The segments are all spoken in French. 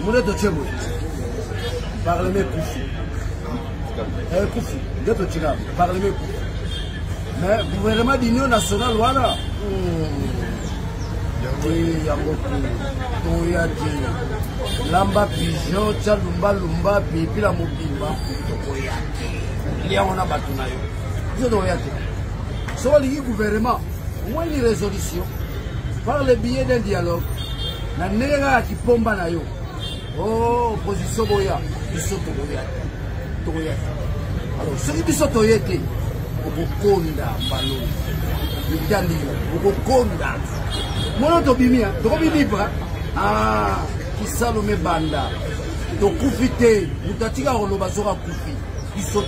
Mounet de Tchébou. Parlement Koufi. Koufi. De Tchégam. Parlement Koufi. Mais gouvernement d'Union nationale, voilà. Lamba pigeon, tchalumba lumba, pipi la mobimba. Il y a un abattoir. Je dois y aller. Soit le gouvernement, au moins une résolution, par le biais d'un dialogue, la nègre qui pompe na yo. Oh, opposition boya, ils sont toya. Alors, ceux qui sont toyés, Okokonda, ballon. L'Italie, Okokonda. Moi, je suis bien, je suis libre. Ah, qui salome banda. Donc, Koufité, nous avons dit que nous avons Koufi. Ils sont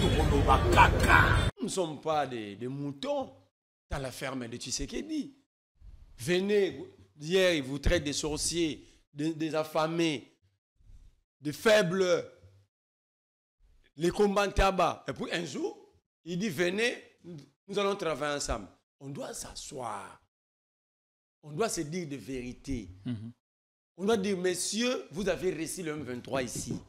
caca. Nous ne sommes pas des moutons dans la ferme de Tshisekedi. Venez, hier, ils vous traitent des sorciers, des affamés, des faibles, les combats de tabac. Et puis un jour, il dit, venez, nous allons travailler ensemble. On doit s'asseoir. On doit se dire de vérité. On doit dire, messieurs, vous avez réussi le M23 ici.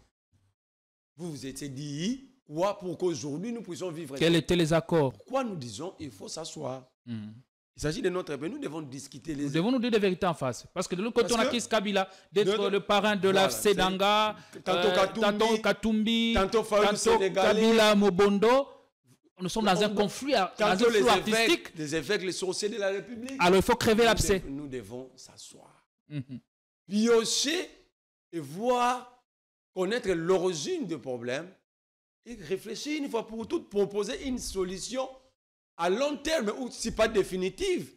Vous vous étiez dit, quoi, pour qu'aujourd'hui nous puissions vivre. Quels étaient les accords? Pourquoi nous disons, il faut s'asseoir. Il s'agit de notre pays. Nous devons discuter les... Nous devons nous dire la vérité en face. Parce que de l'autre côté, on a Kiss Kabila d'être le parrain de la Sedanga, tantôt Katumbi, tantôt Kabila Mobondo. Nous sommes dans un conflit, dans un flou artistique. Les évêques, les sorciers de la République. Alors il faut crever l'abcès. Nous devons s'asseoir. Piocher et voir, connaître l'origine du problème et réfléchir une fois pour toutes, proposer une solution à long terme ou si pas définitive.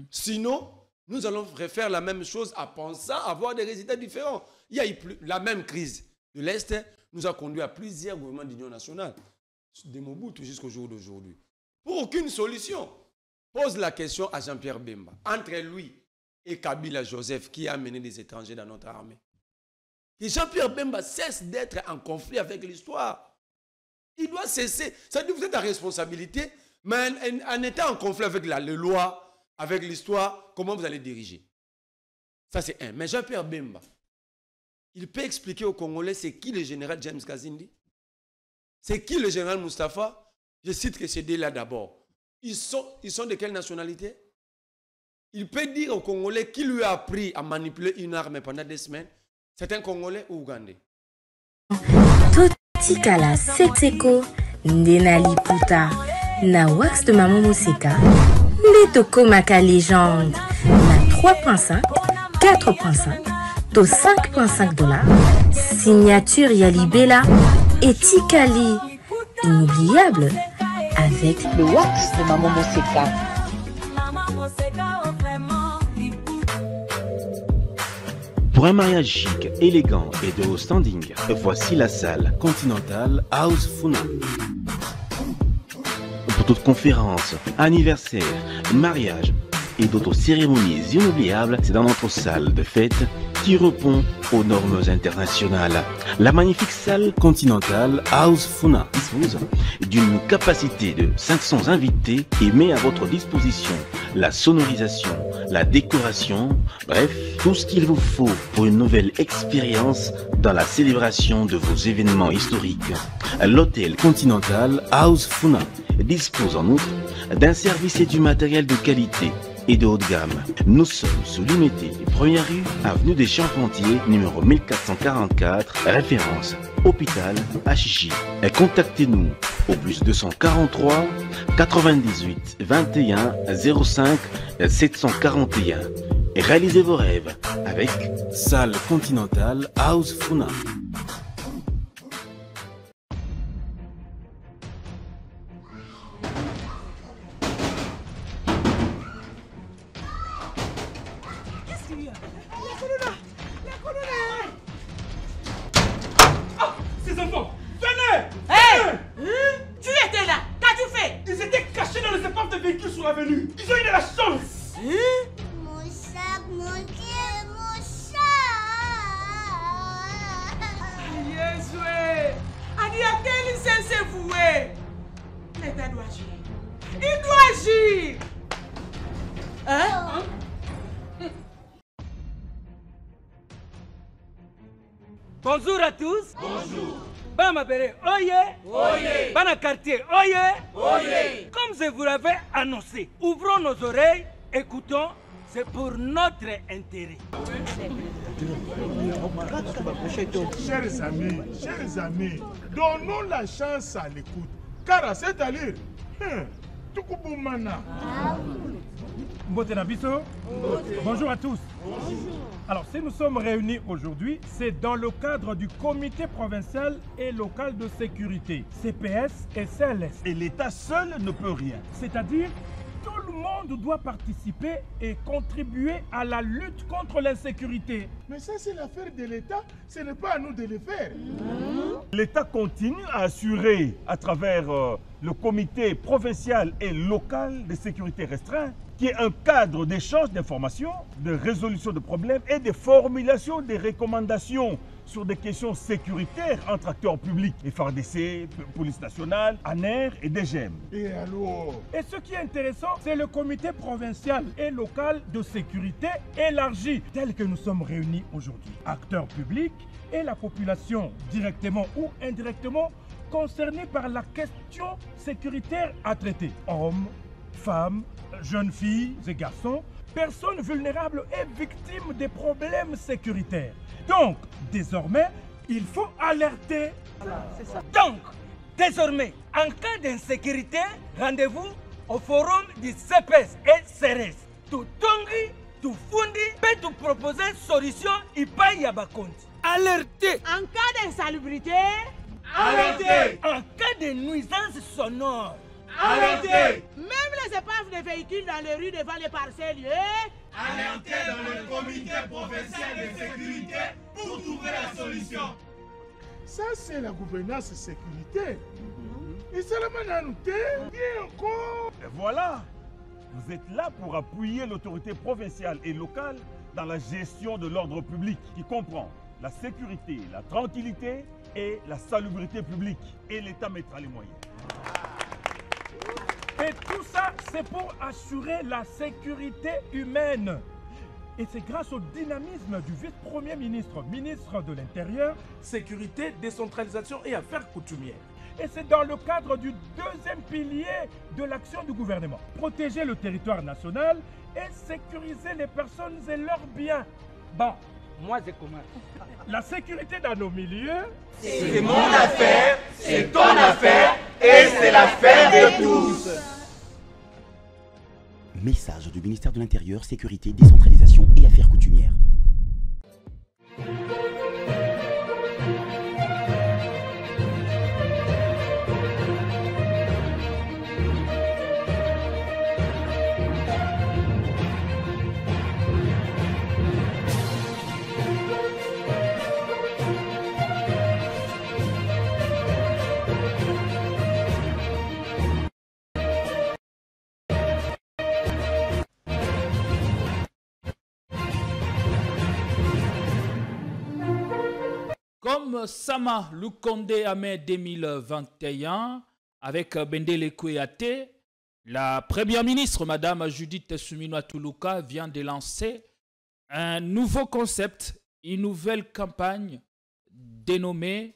Sinon, nous allons refaire la même chose en pensant avoir des résultats différents. Il y a eu la même crise de l'Est nous a conduit à plusieurs gouvernements d'union nationale. De Mobutu jusqu'au jour d'aujourd'hui. Pour aucune solution. Pose la question à Jean-Pierre Bemba. Entre lui et Kabila Joseph qui a amené des étrangers dans notre armée. Et Jean-Pierre Bemba cesse d'être en conflit avec l'histoire. Il doit cesser. Ça dit, vous êtes à responsabilité, mais en étant en conflit avec la loi, avec l'histoire, comment vous allez diriger? Ça c'est un. Mais Jean-Pierre Bemba, il peut expliquer aux Congolais c'est qui le général James Kazindi? C'est qui le général Moustapha? Je cite que c'est là d'abord. Ils sont de quelle nationalité? Il peut dire aux Congolais qui lui a appris à manipuler une arme pendant des semaines. C'est un Congolais ou Ougandais? Totikala Setseko Ndenali Puta Na wax de Maman Moussika Netoko Maka légende Na 3.5 4.5 To 5.5 $. Signature Yalibela et Tikali, inoubliable, avec le wax de Maman Moussika. Pour un mariage chic, élégant et de haut standing, voici la salle Continental House Funa. Pour toute conférence, anniversaire, mariage et d'autres cérémonies inoubliables, c'est dans notre salle de fête qui répond aux normes internationales. La magnifique salle Continental House Funa dispose d'une capacité de 500 invités et met à votre disposition la sonorisation, la décoration, bref, tout ce qu'il vous faut pour une nouvelle expérience dans la célébration de vos événements historiques. L'hôtel Continental House Funa dispose en outre d'un service et du matériel de qualité et de haut de gamme. Nous sommes sous l'unité première rue, avenue des Charpentiers, numéro 1444, référence hôpital Achichi. Contactez-nous au plus 243 98 21 05 741 et réalisez vos rêves avec Salle Continental House Funa. Bonjour à tous. Bonjour. Bamabere, oye. Oye. Bana quartier, oye. Oye. Comme je vous l'avais annoncé, ouvrons nos oreilles, écoutons, c'est pour notre intérêt. Chers amis, donnons la chance à l'écoute. Car c'est-à-dire, Bonjour à tous. Alors, si nous sommes réunis aujourd'hui, c'est dans le cadre du Comité provincial et local de sécurité, CPS et CLS. Et l'État seul ne peut rien. C'est-à-dire, tout le monde doit participer et contribuer à la lutte contre l'insécurité. Mais ça, c'est l'affaire de l'État, ce n'est pas à nous de le faire. L'État continue à assurer, à travers le Comité provincial et local de sécurité restreint, qui est un cadre d'échange d'informations, de résolution de problèmes et de formulation des recommandations sur des questions sécuritaires entre acteurs publics, FARDC, Police nationale, ANER et DGM. Et alors? Et ce qui est intéressant, c'est le comité provincial et local de sécurité élargi, tel que nous sommes réunis aujourd'hui. Acteurs publics et la population, directement ou indirectement, concernés par la question sécuritaire à traiter. Hommes, femmes, jeunes filles et garçons, personnes vulnérables et victimes des problèmes sécuritaires. Donc, désormais, il faut alerter. C'est ça. Donc, désormais, en cas d'insécurité, rendez-vous au forum du CPS et CRS. Tout tongi, tout fundi, peut tout proposer solution ipai yabakonti. Alerter. En cas d'insalubrité, alerter. En cas de nuisance sonore, alerter. Même les épaves de véhicules dans les rues devant les parcelles, alerter dans le comité provincial de sécurité pour trouver la solution. Ça, c'est la gouvernance sécuritaire. Et seulement dans nous, bien encore. Et voilà, vous êtes là pour appuyer l'autorité provinciale et locale dans la gestion de l'ordre public qui comprend la sécurité, la tranquillité et la salubrité publique. Et l'État mettra les moyens. Et tout ça, c'est pour assurer la sécurité humaine. Et c'est grâce au dynamisme du vice-premier ministre, ministre de l'Intérieur, Sécurité, Décentralisation et Affaires coutumières. Et c'est dans le cadre du deuxième pilier de l'action du gouvernement. Protéger le territoire national et sécuriser les personnes et leurs biens. Bon, moi je commence. La sécurité dans nos milieux, c'est mon affaire, c'est ton affaire et c'est l'affaire de tous. Message du ministère de l'Intérieur, Sécurité, Décentralisation et Affaires coutumières. Comme Sama Lukonde à mai 2021, avec Bendele Kouyaté, la première ministre, Madame Judith Suminwa Tuluka, vient de lancer un nouveau concept, une nouvelle campagne dénommée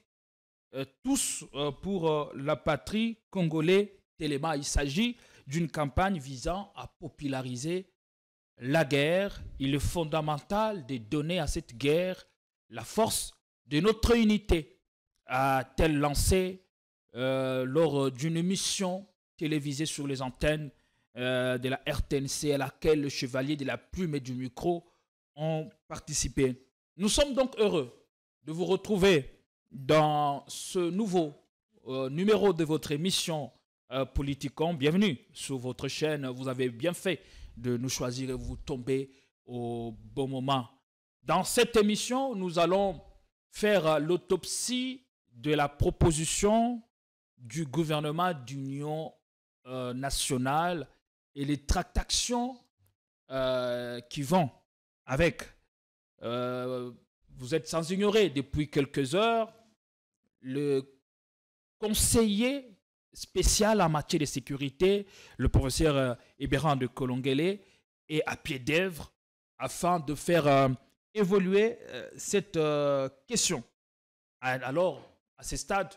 Tous pour la patrie congolais Téléma. Il s'agit d'une campagne visant à populariser la guerre. Il est fondamental de donner à cette guerre la force de notre unité, a-t-elle lancé lors d'une émission télévisée sur les antennes de la RTNC à laquelle le chevalier de la plume et du micro ont participé. Nous sommes donc heureux de vous retrouver dans ce nouveau numéro de votre émission Politikon. Bienvenue sur votre chaîne. Vous avez bien fait de nous choisir et vous tombez au bon moment. Dans cette émission, nous allons faire l'autopsie de la proposition du gouvernement d'union nationale et les tractations qui vont avec. Vous êtes sans ignorer, depuis quelques heures, le conseiller spécial en matière de sécurité, le professeur Ebéran de Kolongele, est à pied d'œuvre afin de faire évoluer cette question. Alors, à ce stade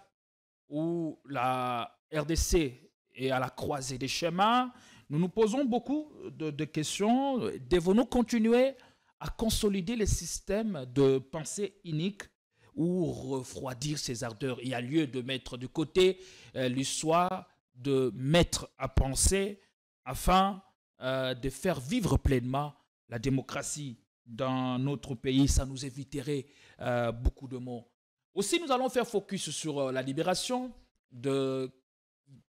où la RDC est à la croisée des chemins, nous nous posons beaucoup de questions. Devons-nous continuer à consolider les systèmes de pensée unique ou refroidir ces ardeurs? Il y a lieu de mettre de côté l'histoire, de mettre à penser afin de faire vivre pleinement la démocratie dans notre pays. Ça nous éviterait beaucoup de maux. Aussi, nous allons faire focus sur la libération de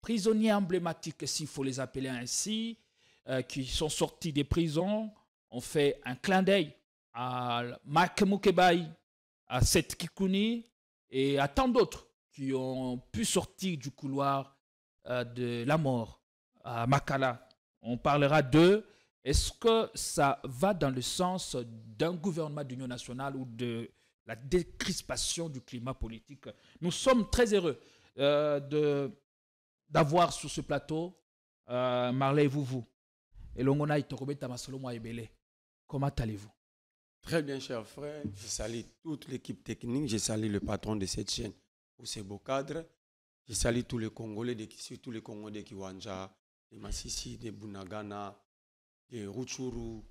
prisonniers emblématiques, s'il faut les appeler ainsi, qui sont sortis des prisons. On fait un clin d'œil à Mak Mukebai, à Seth Kikuni et à tant d'autres qui ont pu sortir du couloir de la mort à Makala. On parlera d'eux. Est-ce que ça va dans le sens d'un gouvernement d'union nationale ou de la décrispation du climat politique? Nous sommes très heureux d'avoir sur ce plateau Marley Vouvou et Longona Itokobeta Masolomo Ebele. Comment allez-vous? Très bien, cher frère. Je salue toute l'équipe technique. Je salue le patron de cette chaîne, pour ces beaux cadres. Je salue tous les Congolais, surtout les Congolais de Kiwanja, de Massissi, de Bunagana, de Rutshuru,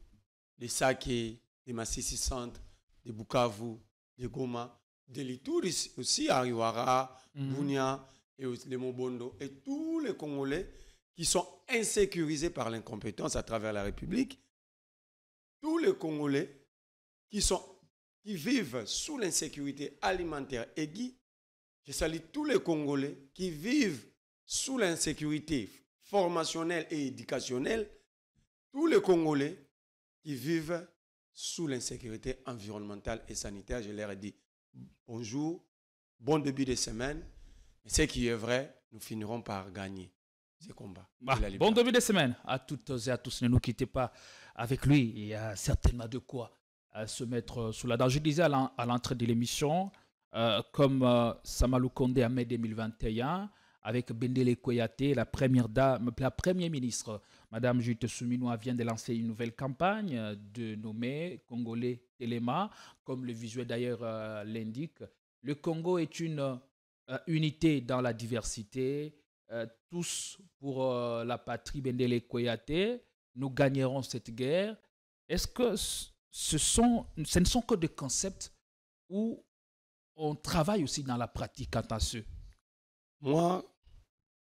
de Sake, de Massissi Centre, de Bukavu, de Goma, de Litouris aussi, Ariwara, Bunia, et les Mobondo, et tous les Congolais qui sont insécurisés par l'incompétence à travers la République. Tous les Congolais qui vivent sous l'insécurité alimentaire aiguë. Je salue tous les Congolais qui vivent sous l'insécurité formationnelle et éducationnelle. Tous les Congolais qui vivent sous l'insécurité environnementale et sanitaire. Je leur ai dit bonjour, bon début de semaine. Mais ce qui est vrai, nous finirons par gagner ces combats. Bon début de semaine à toutes et à tous. Ne nous quittez pas avec lui. Il y a certainement de quoi se mettre sous la dent. Je disais à l'entrée de l'émission, comme Samalou Kondé en mai 2021, avec Bendele Koyate, la première ministre, Madame Jute Souminoua, vient de lancer une nouvelle campagne de nommer Congolais Téléma, comme le visuel d'ailleurs l'indique. Le Congo est une unité dans la diversité, tous pour la patrie. Bendele Koyate, nous gagnerons cette guerre. Est-ce que ce ne sont que des concepts où on travaille aussi dans la pratique quant à ceux? Moi,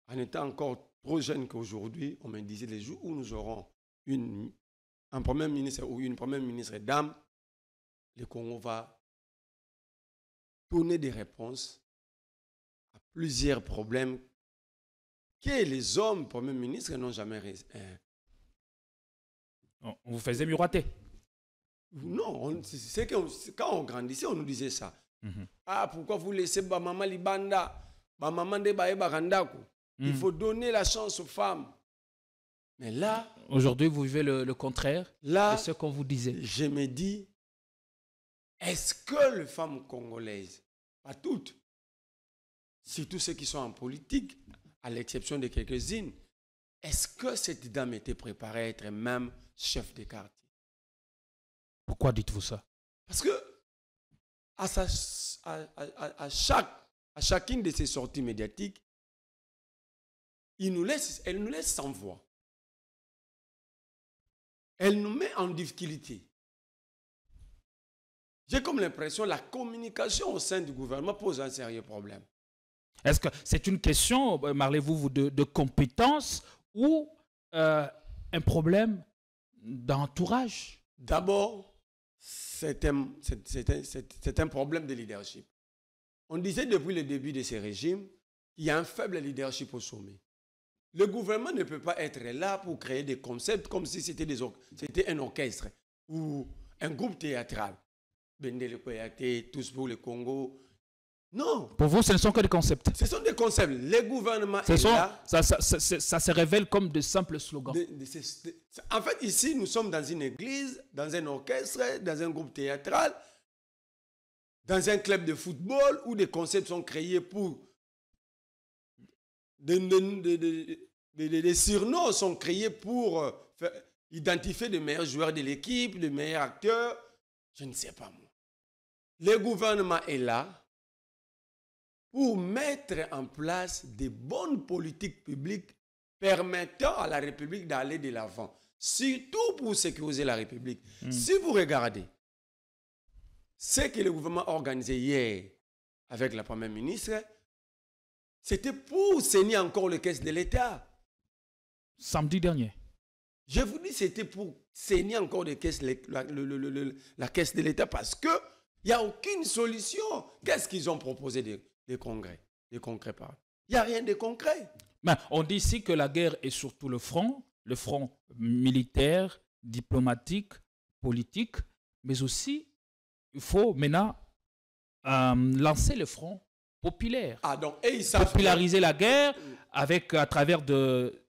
en étant encore trop jeune qu'aujourd'hui, on me disait les jours où nous aurons un premier ministre ou une première ministre dame, le Congo va donner des réponses à plusieurs problèmes que les hommes premiers ministres n'ont jamais résolu. On vous faisait miroiter? Non, c'est que quand on grandissait, on nous disait ça. Ah, pourquoi vous laissez maman libanda, maman de barandaku? Il faut donner la chance aux femmes. Mais là, aujourd'hui, vous vivez le contraire de ce qu'on vous disait. Je me dis, est-ce que les femmes congolaises, pas toutes, surtout ceux qui sont en politique, à l'exception de quelques-unes, est-ce que cette dame était préparée à être même chef de quartier? Pourquoi dites-vous ça? Parce que à chacune de ses sorties médiatiques, elle nous laisse sans voix. Elle nous met en difficulté. J'ai comme l'impression que la communication au sein du gouvernement pose un sérieux problème. Est-ce que c'est une question, Marlez-vous, de compétence ou un problème d'entourage? D'abord, c'est un problème de leadership. On disait depuis le début de ces régimes qu'il y a un faible leadership au sommet. Le gouvernement ne peut pas être là pour créer des concepts comme si c'était un orchestre ou un groupe théâtral. Bendele Koyate, tous pour le Congo. Non. Pour vous, ce ne sont que des concepts. Ce sont des concepts. Le gouvernement est là. Ça se révèle comme de simples slogans. En fait, ici, nous sommes dans une église, dans un orchestre, dans un groupe théâtral, dans un club de football où des concepts sont créés pour... Des surnoms sont créés pour identifier les meilleurs joueurs de l'équipe, les meilleurs acteurs. Je ne sais pas, moi. Le gouvernement est là pour mettre en place des bonnes politiques publiques permettant à la République d'aller de l'avant. Surtout pour sécuriser la République. Si vous regardez ce que le gouvernement a organisé hier avec la première ministre, c'était pour saigner encore les caisses de l'État. Samedi dernier. Je vous dis, c'était pour saigner encore les caisses, la caisse de l'État parce qu'il n'y a aucune solution. Qu'est-ce qu'ils ont proposé des congrès? Il n'y a rien de concret. Mais on dit ici que la guerre est surtout le front militaire, diplomatique, politique, mais aussi, il faut maintenant lancer le front populaire. Ah, donc, et ils savent populariser la guerre à travers de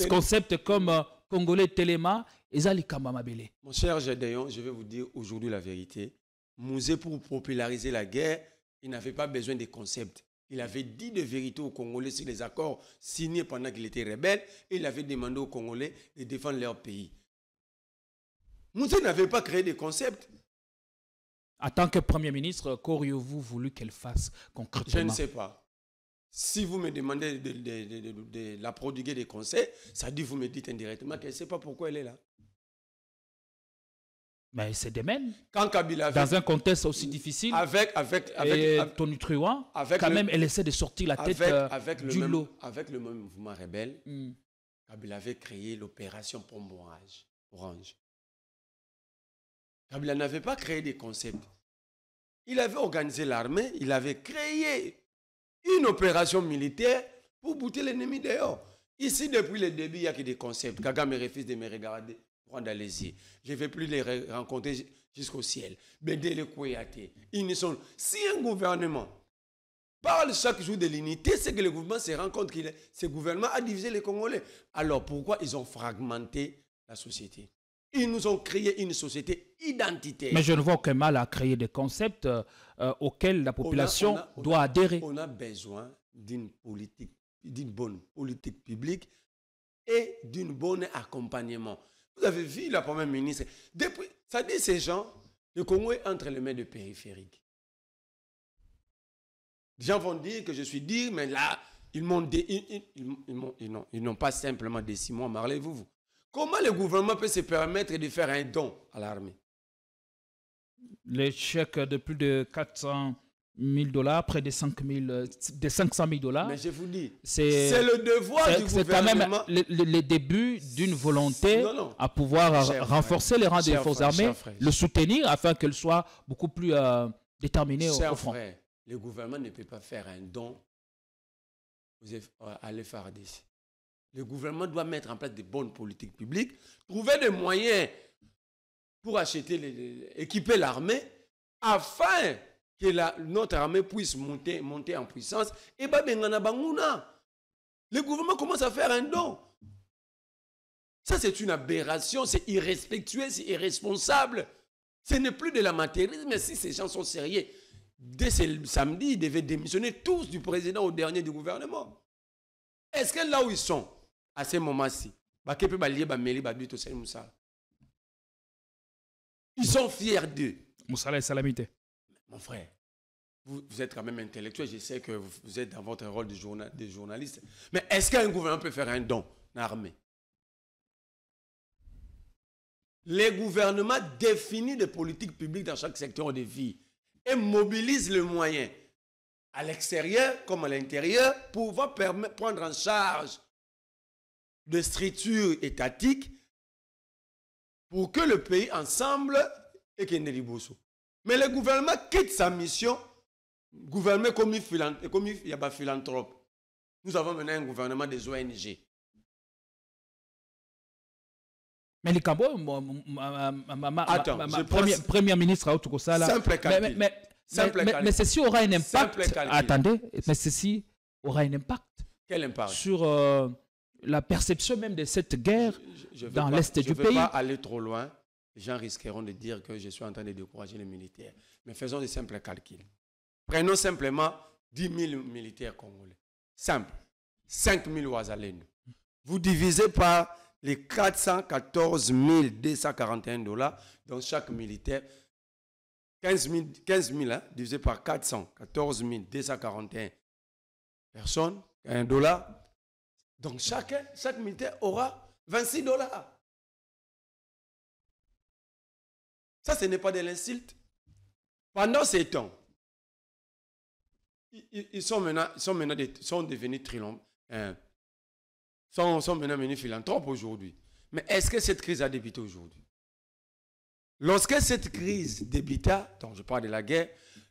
concepts comme Congolais Téléma et Zali Kambamabele. Mon cher Gédéon, je vais vous dire aujourd'hui la vérité. Mouzé, pour populariser la guerre, il n'avait pas besoin de concepts. Il avait dit de vérité aux Congolais sur les accords signés pendant qu'il était rebelle et il avait demandé aux Congolais de défendre leur pays. Mouzé n'avait pas créé de concepts. En tant que Premier ministre, qu'auriez-vous voulu qu'elle fasse concrètement? Je ne sais pas. Si vous me demandez de la prodiguer des conseils, ça dit vous me dites indirectement qu'elle ne sait pas pourquoi elle est là. Mais c'est des mêmes. Quand Kabila dans un contexte aussi difficile, avec tonitruant, quand même, elle essaie de sortir la tête du lot. Avec le même mouvement rebelle, Kabila avait créé l'opération Pombe Orange. Kabila n'avait pas créé des concepts. Il avait organisé l'armée, il avait créé une opération militaire pour bouter l'ennemi dehors. Ici, depuis le début, il n'y a que des concepts. Kagame refuse de me regarder. Allez-y. Je ne vais plus les rencontrer jusqu'au ciel. Bédele Kouyaté. Si un gouvernement parle chaque jour de l'unité, c'est que le gouvernement se rend compte que ce gouvernement a divisé les Congolais. Alors pourquoi ils ont fragmenté la société? Ils nous ont créé une société identitaire. Mais je ne vois aucun mal à créer des concepts auxquels la population doit adhérer. On a besoin d'une bonne politique publique et d'un bon accompagnement. Vous avez vu la première ministre. Ça dit ces gens, le Congo est entre les mains de périphériques. Les gens vont dire que je suis dit, mais là, ils n'ont pas simplement des 6 mois, parlez-vous. Comment le gouvernement peut se permettre de faire un don à l'armée? Les chèques de plus de 400 000 $, près de 500 000 $. Mais je vous dis, c'est le devoir du gouvernement. C'est quand même le début d'une volonté à pouvoir renforcer les rangs des forces armées, le soutenir afin qu'elles soient beaucoup plus déterminées au front. Le gouvernement ne peut pas faire un don à l'FARDC. Le gouvernement doit mettre en place de bonnes politiques publiques, trouver des moyens pour équiper l'armée afin que notre armée puisse monter en puissance. Et le gouvernement commence à faire un don. Ça, c'est une aberration, c'est irrespectueux, c'est irresponsable. Ce n'est plus de l'amateurisme, mais si ces gens sont sérieux, dès ce samedi, ils devaient démissionner tous du président au dernier du gouvernement. Est-ce que là où ils sont, à ce moment-ci, ils sont fiers d'eux? Moussala et Salamité. Mon frère, vous êtes quand même intellectuel, je sais que vous êtes dans votre rôle de journaliste, mais est-ce qu'un gouvernement peut faire un don à l'armée? Les gouvernements définissent des politiques publiques dans chaque secteur de vie et mobilisent les moyens à l'extérieur comme à l'intérieur pour pouvoir prendre en charge des structures étatiques pour que le pays ensemble ait qu'il y ait. Mais le gouvernement quitte sa mission, gouvernement comme il y a des philanthropes. Nous avons maintenant un gouvernement des ONG. Mais les Cambo, premier ministre, simple calcul. Mais ceci aura un impact. Attendez, mais ceci aura un impact. Quel impact? Sur la perception même de cette guerre dans l'est du pays. Je ne veux pas aller trop loin. Les gens risqueront de dire que je suis en train de décourager les militaires. Mais faisons des simples calculs. Prenons simplement 10 000 militaires congolais. Simple. 5 000 Ouazalènes. Vous divisez par les 414 241 $, donc chaque militaire, 15 000 hein, divisé par 400, 14 241 personnes, $1. Donc chaque militaire aura $26. Ça, ce n'est pas de l'insulte. Pendant ces temps, ils sont devenus sont maintenant devenus philanthropes aujourd'hui. Mais est-ce que cette crise a débuté aujourd'hui? Lorsque cette crise débuta, donc je parle de la guerre,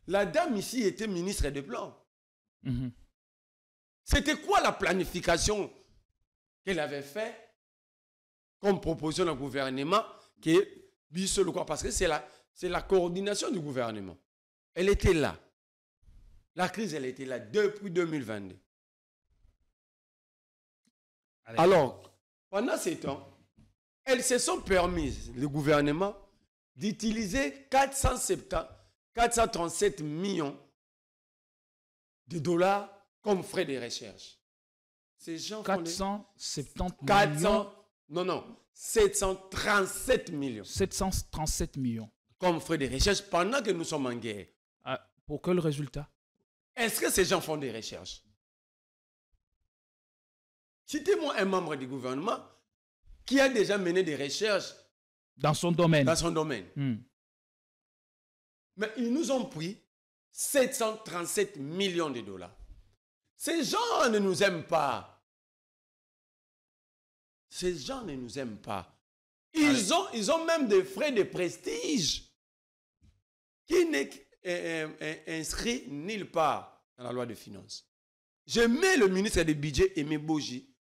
la dame ici était ministre des Plans. C'était quoi la planification qu'elle avait fait comme proposition au gouvernement qui est parce que c'est la coordination du gouvernement. Elle était là. La crise, elle était là depuis 2022. Alors, pendant ces temps, elles se sont permises, le gouvernement, d'utiliser 437 millions de dollars comme frais de recherche. Ces gens 470 millions. Non, 737 millions. 737 millions. Comme frais de recherche pendant que nous sommes en guerre. Pour quel résultat? Est-ce que ces gens font des recherches? Citez-moi un membre du gouvernement qui a déjà mené des recherches dans son domaine. Mais ils nous ont pris 737 millions de dollars. Ces gens ne nous aiment pas. Ces gens ne nous aiment pas. Ils ont même des frais de prestige qui n'est inscrit nulle part dans la loi de finances. Je mets le ministre du budget Aimé Boji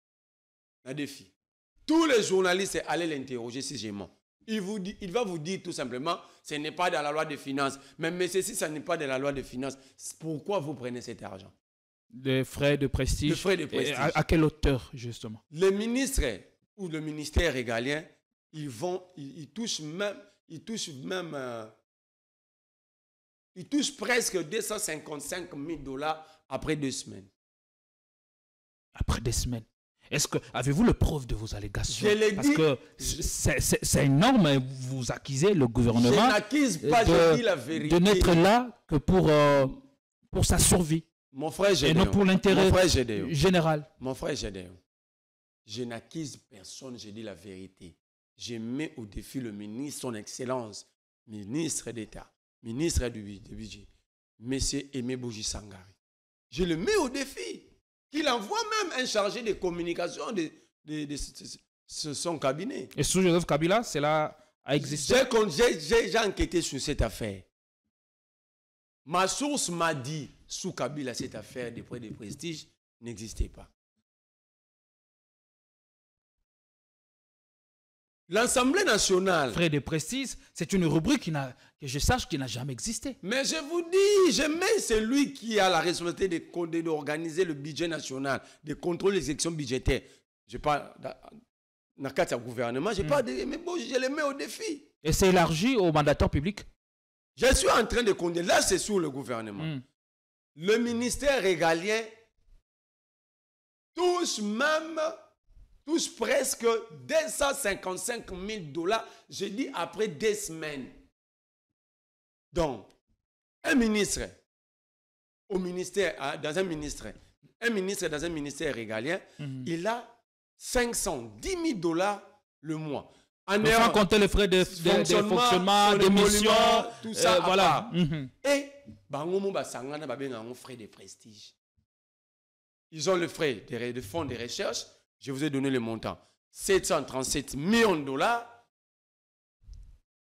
à défi. Tous les journalistes allaient l'interroger si j'ai menti. Il va vous dire tout simplement, ce n'est pas dans la loi de finances. Mais ceci, ça n'est pas dans la loi de finances. Pourquoi vous prenez cet argent? Des frais de prestige. Des frais de prestige. À quelle hauteur, justement? Les ministres ou le ministère régalien, ils touchent presque 255 000 dollars après 2 semaines. Après 2 semaines. Avez-vous le preuve de vos allégations? Je l'ai dit. Parce que c'est énorme, vous accusez le gouvernement. Je n'accuse pas, je dis la vérité. De n'être là que pour sa survie. Mon frère Gédéon. Et non pour l'intérêt général. Mon frère Gédéon. Je n'accuse personne, je dis la vérité. Je mets au défi le ministre, son excellence, ministre d'État, ministre du budget, M. Aimé Boji Sangari. Je le mets au défi. Qu'il envoie même un chargé de communication de son cabinet. Et sous Joseph Kabila, cela a existé? J'ai enquêté sur cette affaire. Ma source m'a dit, sous Kabila, cette affaire de prêts de prestige n'existait pas. L'Assemblée nationale... Frais de prestige, c'est une rubrique que je sache qui n'a jamais existé. Mais je vous dis, je mets celui qui a la responsabilité d'organiser le budget national, de contrôler les élections budgétaires. Je parle dans le cadre du gouvernement, je le mets au défi. Et c'est élargi aux mandataires publics? Je suis en train de condamner. Là, c'est sur le gouvernement. Le ministère régalien touche presque 255 000 dollars, je dis après 2 semaines. Donc, un ministre dans un ministère régalien, il a 510 000 dollars le mois. Sans compter les frais de fonctionnement, d'émission, tout ça. Voilà. Et, frais de prestige. Ils ont le frais de fonds de recherche. Je vous ai donné le montant. 737 millions de dollars.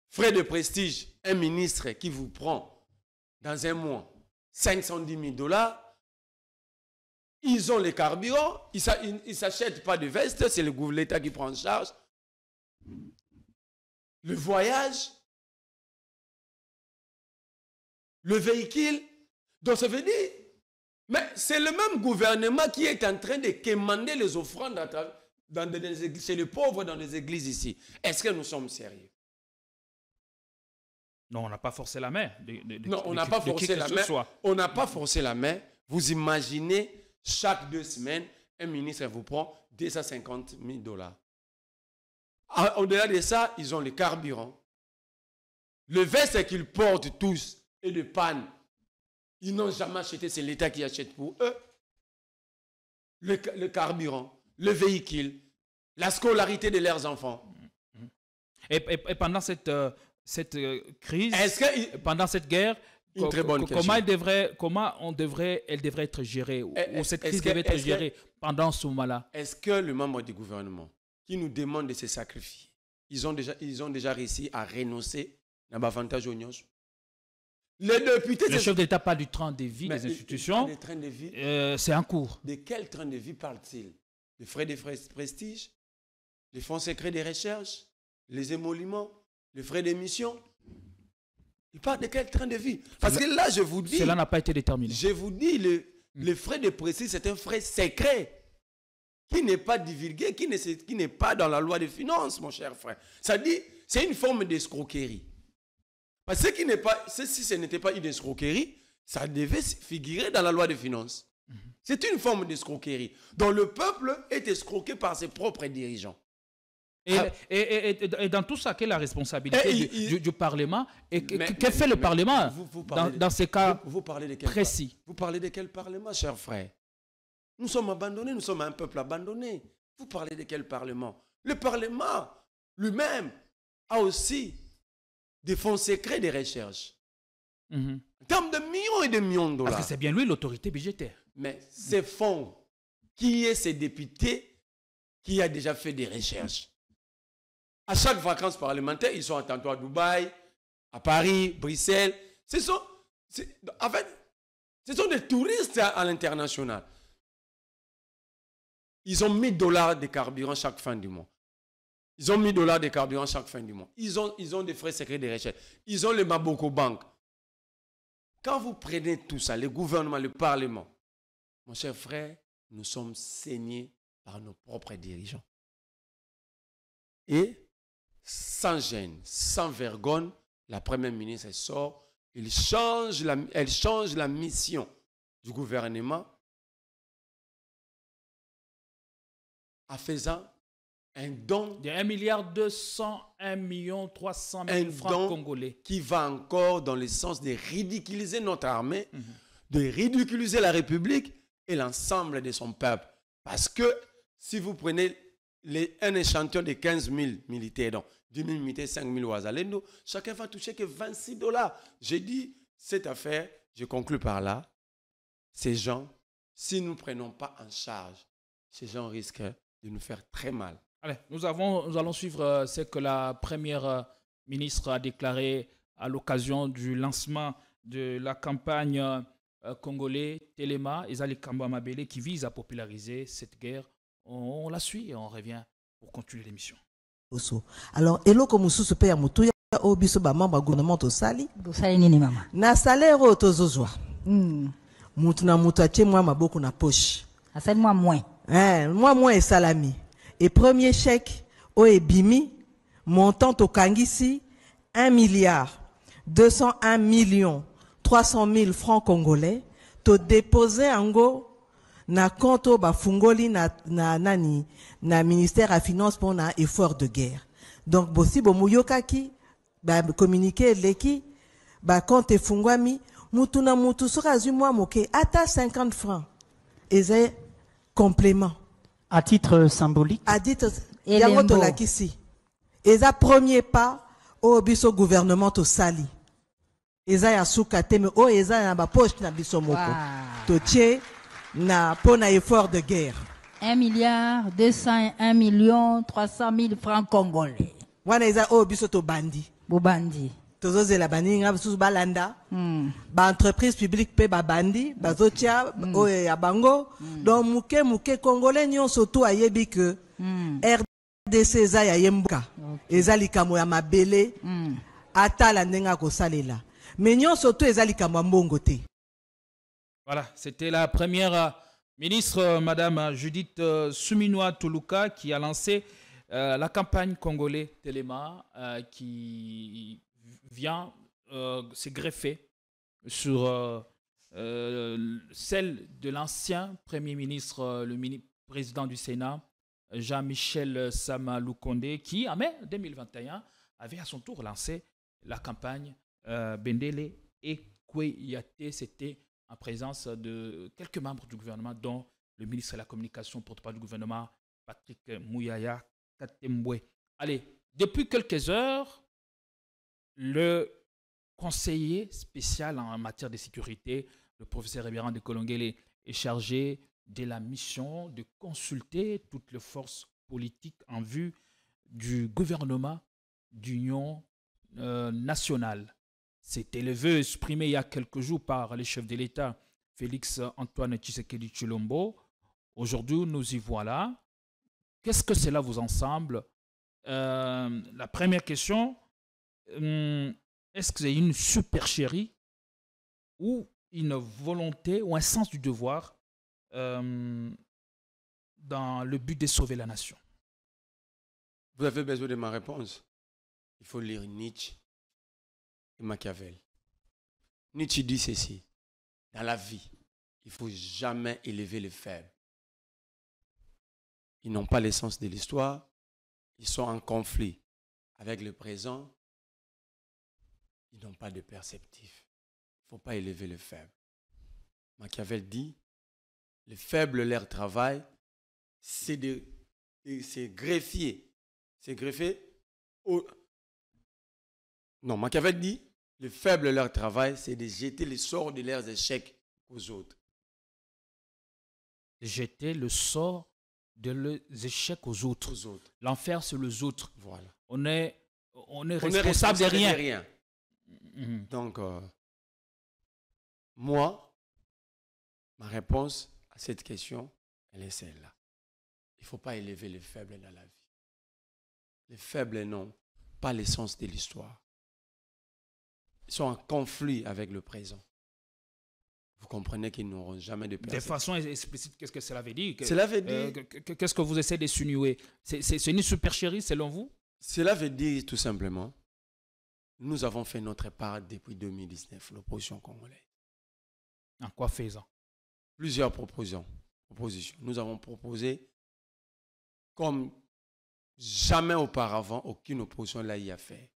Frais de prestige, un ministre qui vous prend dans un mois 510 000 dollars. Ils ont les carburants. Ils ne s'achètent pas de vestes. C'est l'État qui prend en charge. Le voyage. Le véhicule. Donc ça veut dire... Mais c'est le même gouvernement qui est en train de quémander les offrandes chez les pauvres dans les églises ici. Est-ce que nous sommes sérieux? Non, on n'a pas forcé la main. Non, on n'a pas forcé la main. On n'a pas forcé la main. Vous imaginez, chaque 2 semaines, un ministre vous prend 250 000 dollars. Au-delà de ça, ils ont le carburant, Le veste qu'ils portent tous est de panne. Ils n'ont jamais acheté, c'est l'État qui achète pour eux. Le carburant, le véhicule, la scolarité de leurs enfants. Et pendant cette crise, pendant cette guerre, une très bonne question. Comment elle devrait être gérée, ou cette crise devrait être gérée pendant ce moment-là? Est-ce que les membres du gouvernement qui nous demandent de se sacrifier, ils ont déjà réussi à renoncer à l'avantage aux nions? Les députés... Le chef d'État parle du train de vie des institutions. C'est en cours. De quel train de vie parle-t-il? Les frais de prestige, les fonds secrets de recherche, les émoluments, les frais d'émission. Il parle de quel train de vie? Parce que là, je vous dis... Cela n'a pas été déterminé. Je vous dis, le frais de prestige, c'est un frais secret qui n'est pas divulgué, qui n'est pas dans la loi des finances, mon cher frère. Ça dit, c'est une forme d'escroquerie. Parce que si ce n'était pas une escroquerie, ça devait figurer dans la loi des finances. C'est une forme d'escroquerie dont le peuple est escroqué par ses propres dirigeants. Et dans tout ça, quelle est la responsabilité du Parlement? Et que fait le Parlement dans ces cas précis? Vous parlez de quel Parlement, cher frère? Nous sommes abandonnés, nous sommes un peuple abandonné. Vous parlez de quel Parlement? Le Parlement lui-même a aussi des fonds secrets de recherche. En termes de millions et de millions de dollars. Parce que c'est bien lui l'autorité budgétaire. Mais ces fonds, qui est ces députés qui a déjà fait des recherches? À chaque vacances parlementaires, ils sont tantôt à Dubaï, à Paris, Bruxelles. Ce sont des touristes à l'international. Ils ont $1000 de carburant chaque fin du mois. Ils ont $1000 de carburant chaque fin du mois. Ils ont des frais secrets de recherche. Ils ont le Maboko Bank. Quand vous prenez tout ça, le gouvernement, le Parlement, mon cher frère, nous sommes saignés par nos propres dirigeants. Et sans gêne, sans vergogne, la première ministre sort, elle change la mission du gouvernement en faisant un don de 1,201,300,000 francs congolais qui va encore dans le sens de ridiculiser notre armée, de ridiculiser la République et l'ensemble de son peuple. Parce que si vous prenez un échantillon de 15 000 militaires, donc 10 000 militaires, 5 000 Ouazalendo, chacun va toucher que $26. J'ai dit, cette affaire, je conclus par là, ces gens, si nous ne prenons pas en charge, ces gens risquent de nous faire très mal. Allez, nous allons suivre ce que la première ministre a déclaré à l'occasion du lancement de la campagne congolaise Téléma, Ezali Kambo Amabele, qui vise à populariser cette guerre. On la suit et on revient pour continuer l'émission. Alors, eloko mususu pe ya mutuya obiso ba mamba gouvernement tosali nini mama na salaire o tozozwa mutu na mutu atie mwa maboko na poche asali mwa moins esalami et premier chèque o ebimi montant tokangisi 1,201,300,000 francs congolais to déposer ango na compte ba fungoli na ministère à finance pour na effort de guerre. Donc bosi bo muyokaki ba communiquer leki ba compte fungwami mutu na mutu sera zumwa moke ata 50 francs. Et complément à titre symbolique. À titre yango to lakisi. Eza premier pas au biso gouvernement to sali. Eza ya suka teme o eza na ba poche na biso moko. To tie na pona effort de guerre. 1,201,300,000 francs congolais. Wana eza o biso to bandi. Bobandi. Tozoze la bandi nga biso balanda. Ba entreprise publique pe ba bandi, bazotia o ya bango. Donc muke congolais nyonso to ayebi que RDC eza ya yemboka. Eza likambo ya mabele. Atala ndenga ko salela. Mais nyonso to eza likambo mbongo te. Voilà, c'était la première ministre, Madame Judith Suminwa Tuluka, qui a lancé la campagne congolaise Téléma, qui vient se greffer sur celle de l'ancien Premier ministre, le président du Sénat, Jean-Michel Sama Lukonde, qui, en mai 2021, avait à son tour lancé la campagne, Bendele et Koueyate, c'était en présence de quelques membres du gouvernement, dont le ministre de la Communication, porte-parole du gouvernement, Patrick Mouyaya Katembwe. Allez, depuis quelques heures, le conseiller spécial en matière de sécurité, le professeur Révérend de Kolongele, est chargé de la mission de consulter toutes les forces politiques en vue du gouvernement d'union nationale. C'était le vœu exprimé il y a quelques jours par le chef de l'État, Félix Antoine Tshisekedi Tshilombo. Aujourd'hui, nous y voilà. Qu'est-ce que cela vous ensemble? La première question, est-ce que c'est une supercherie ou une volonté ou un sens du devoir dans le but de sauver la nation? Vous avez besoin de ma réponse? Il faut lire Nietzsche et Machiavel. Nietzsche dit ceci: dans la vie, il ne faut jamais élever les faibles. Ils n'ont pas l'essence de l'histoire, ils sont en conflit avec le présent, ils n'ont pas de perceptif. Il ne faut pas élever les faibles. Machiavel dit, les faibles, leur travail, c'est greffier. C'est greffer au... Non, Machiavel dit, les faibles, leur travail, c'est de jeter le sort de leurs échecs aux autres. Jeter le sort de leurs échecs aux autres. L'enfer, c'est les autres. Voilà. On est responsable de rien. Donc, moi, ma réponse à cette question, elle est celle-là. Il ne faut pas élever les faibles dans la vie. Les faibles n'ont pas l'essence de l'histoire. Ils sont en conflit avec le présent. Vous comprenez qu'ils n'auront jamais de perception. De façon explicite, qu'est-ce que cela veut dire? Cela veut dire... Qu'est-ce que vous essayez de s'insinuer? C'est une supercherie selon vous? Cela veut dire tout simplement, nous avons fait notre part depuis 2019, l'opposition congolaise. En quoi faisant? Plusieurs propositions. Nous avons proposé, comme jamais auparavant, aucune opposition l'a y a fait.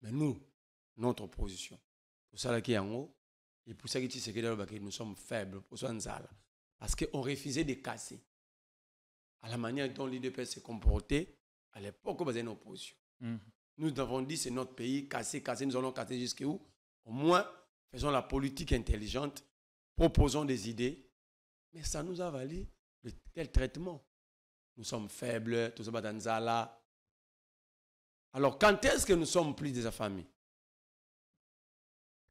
Mais nous, notre opposition, pour ça qui est en haut, et pour ça que nous sommes faibles, pour ça parce qu'on refusait de casser. À la manière dont l'IDPS s'est comporté, à l'époque, on faisait une opposition. Nous avons dit, c'est notre pays, casser, nous allons casser jusqu'où? Au moins, faisons la politique intelligente, proposons des idées, mais ça nous a valu quel traitement? Nous sommes faibles, tout ça va dans Zala. Alors, quand est-ce que nous sommes plus des familles?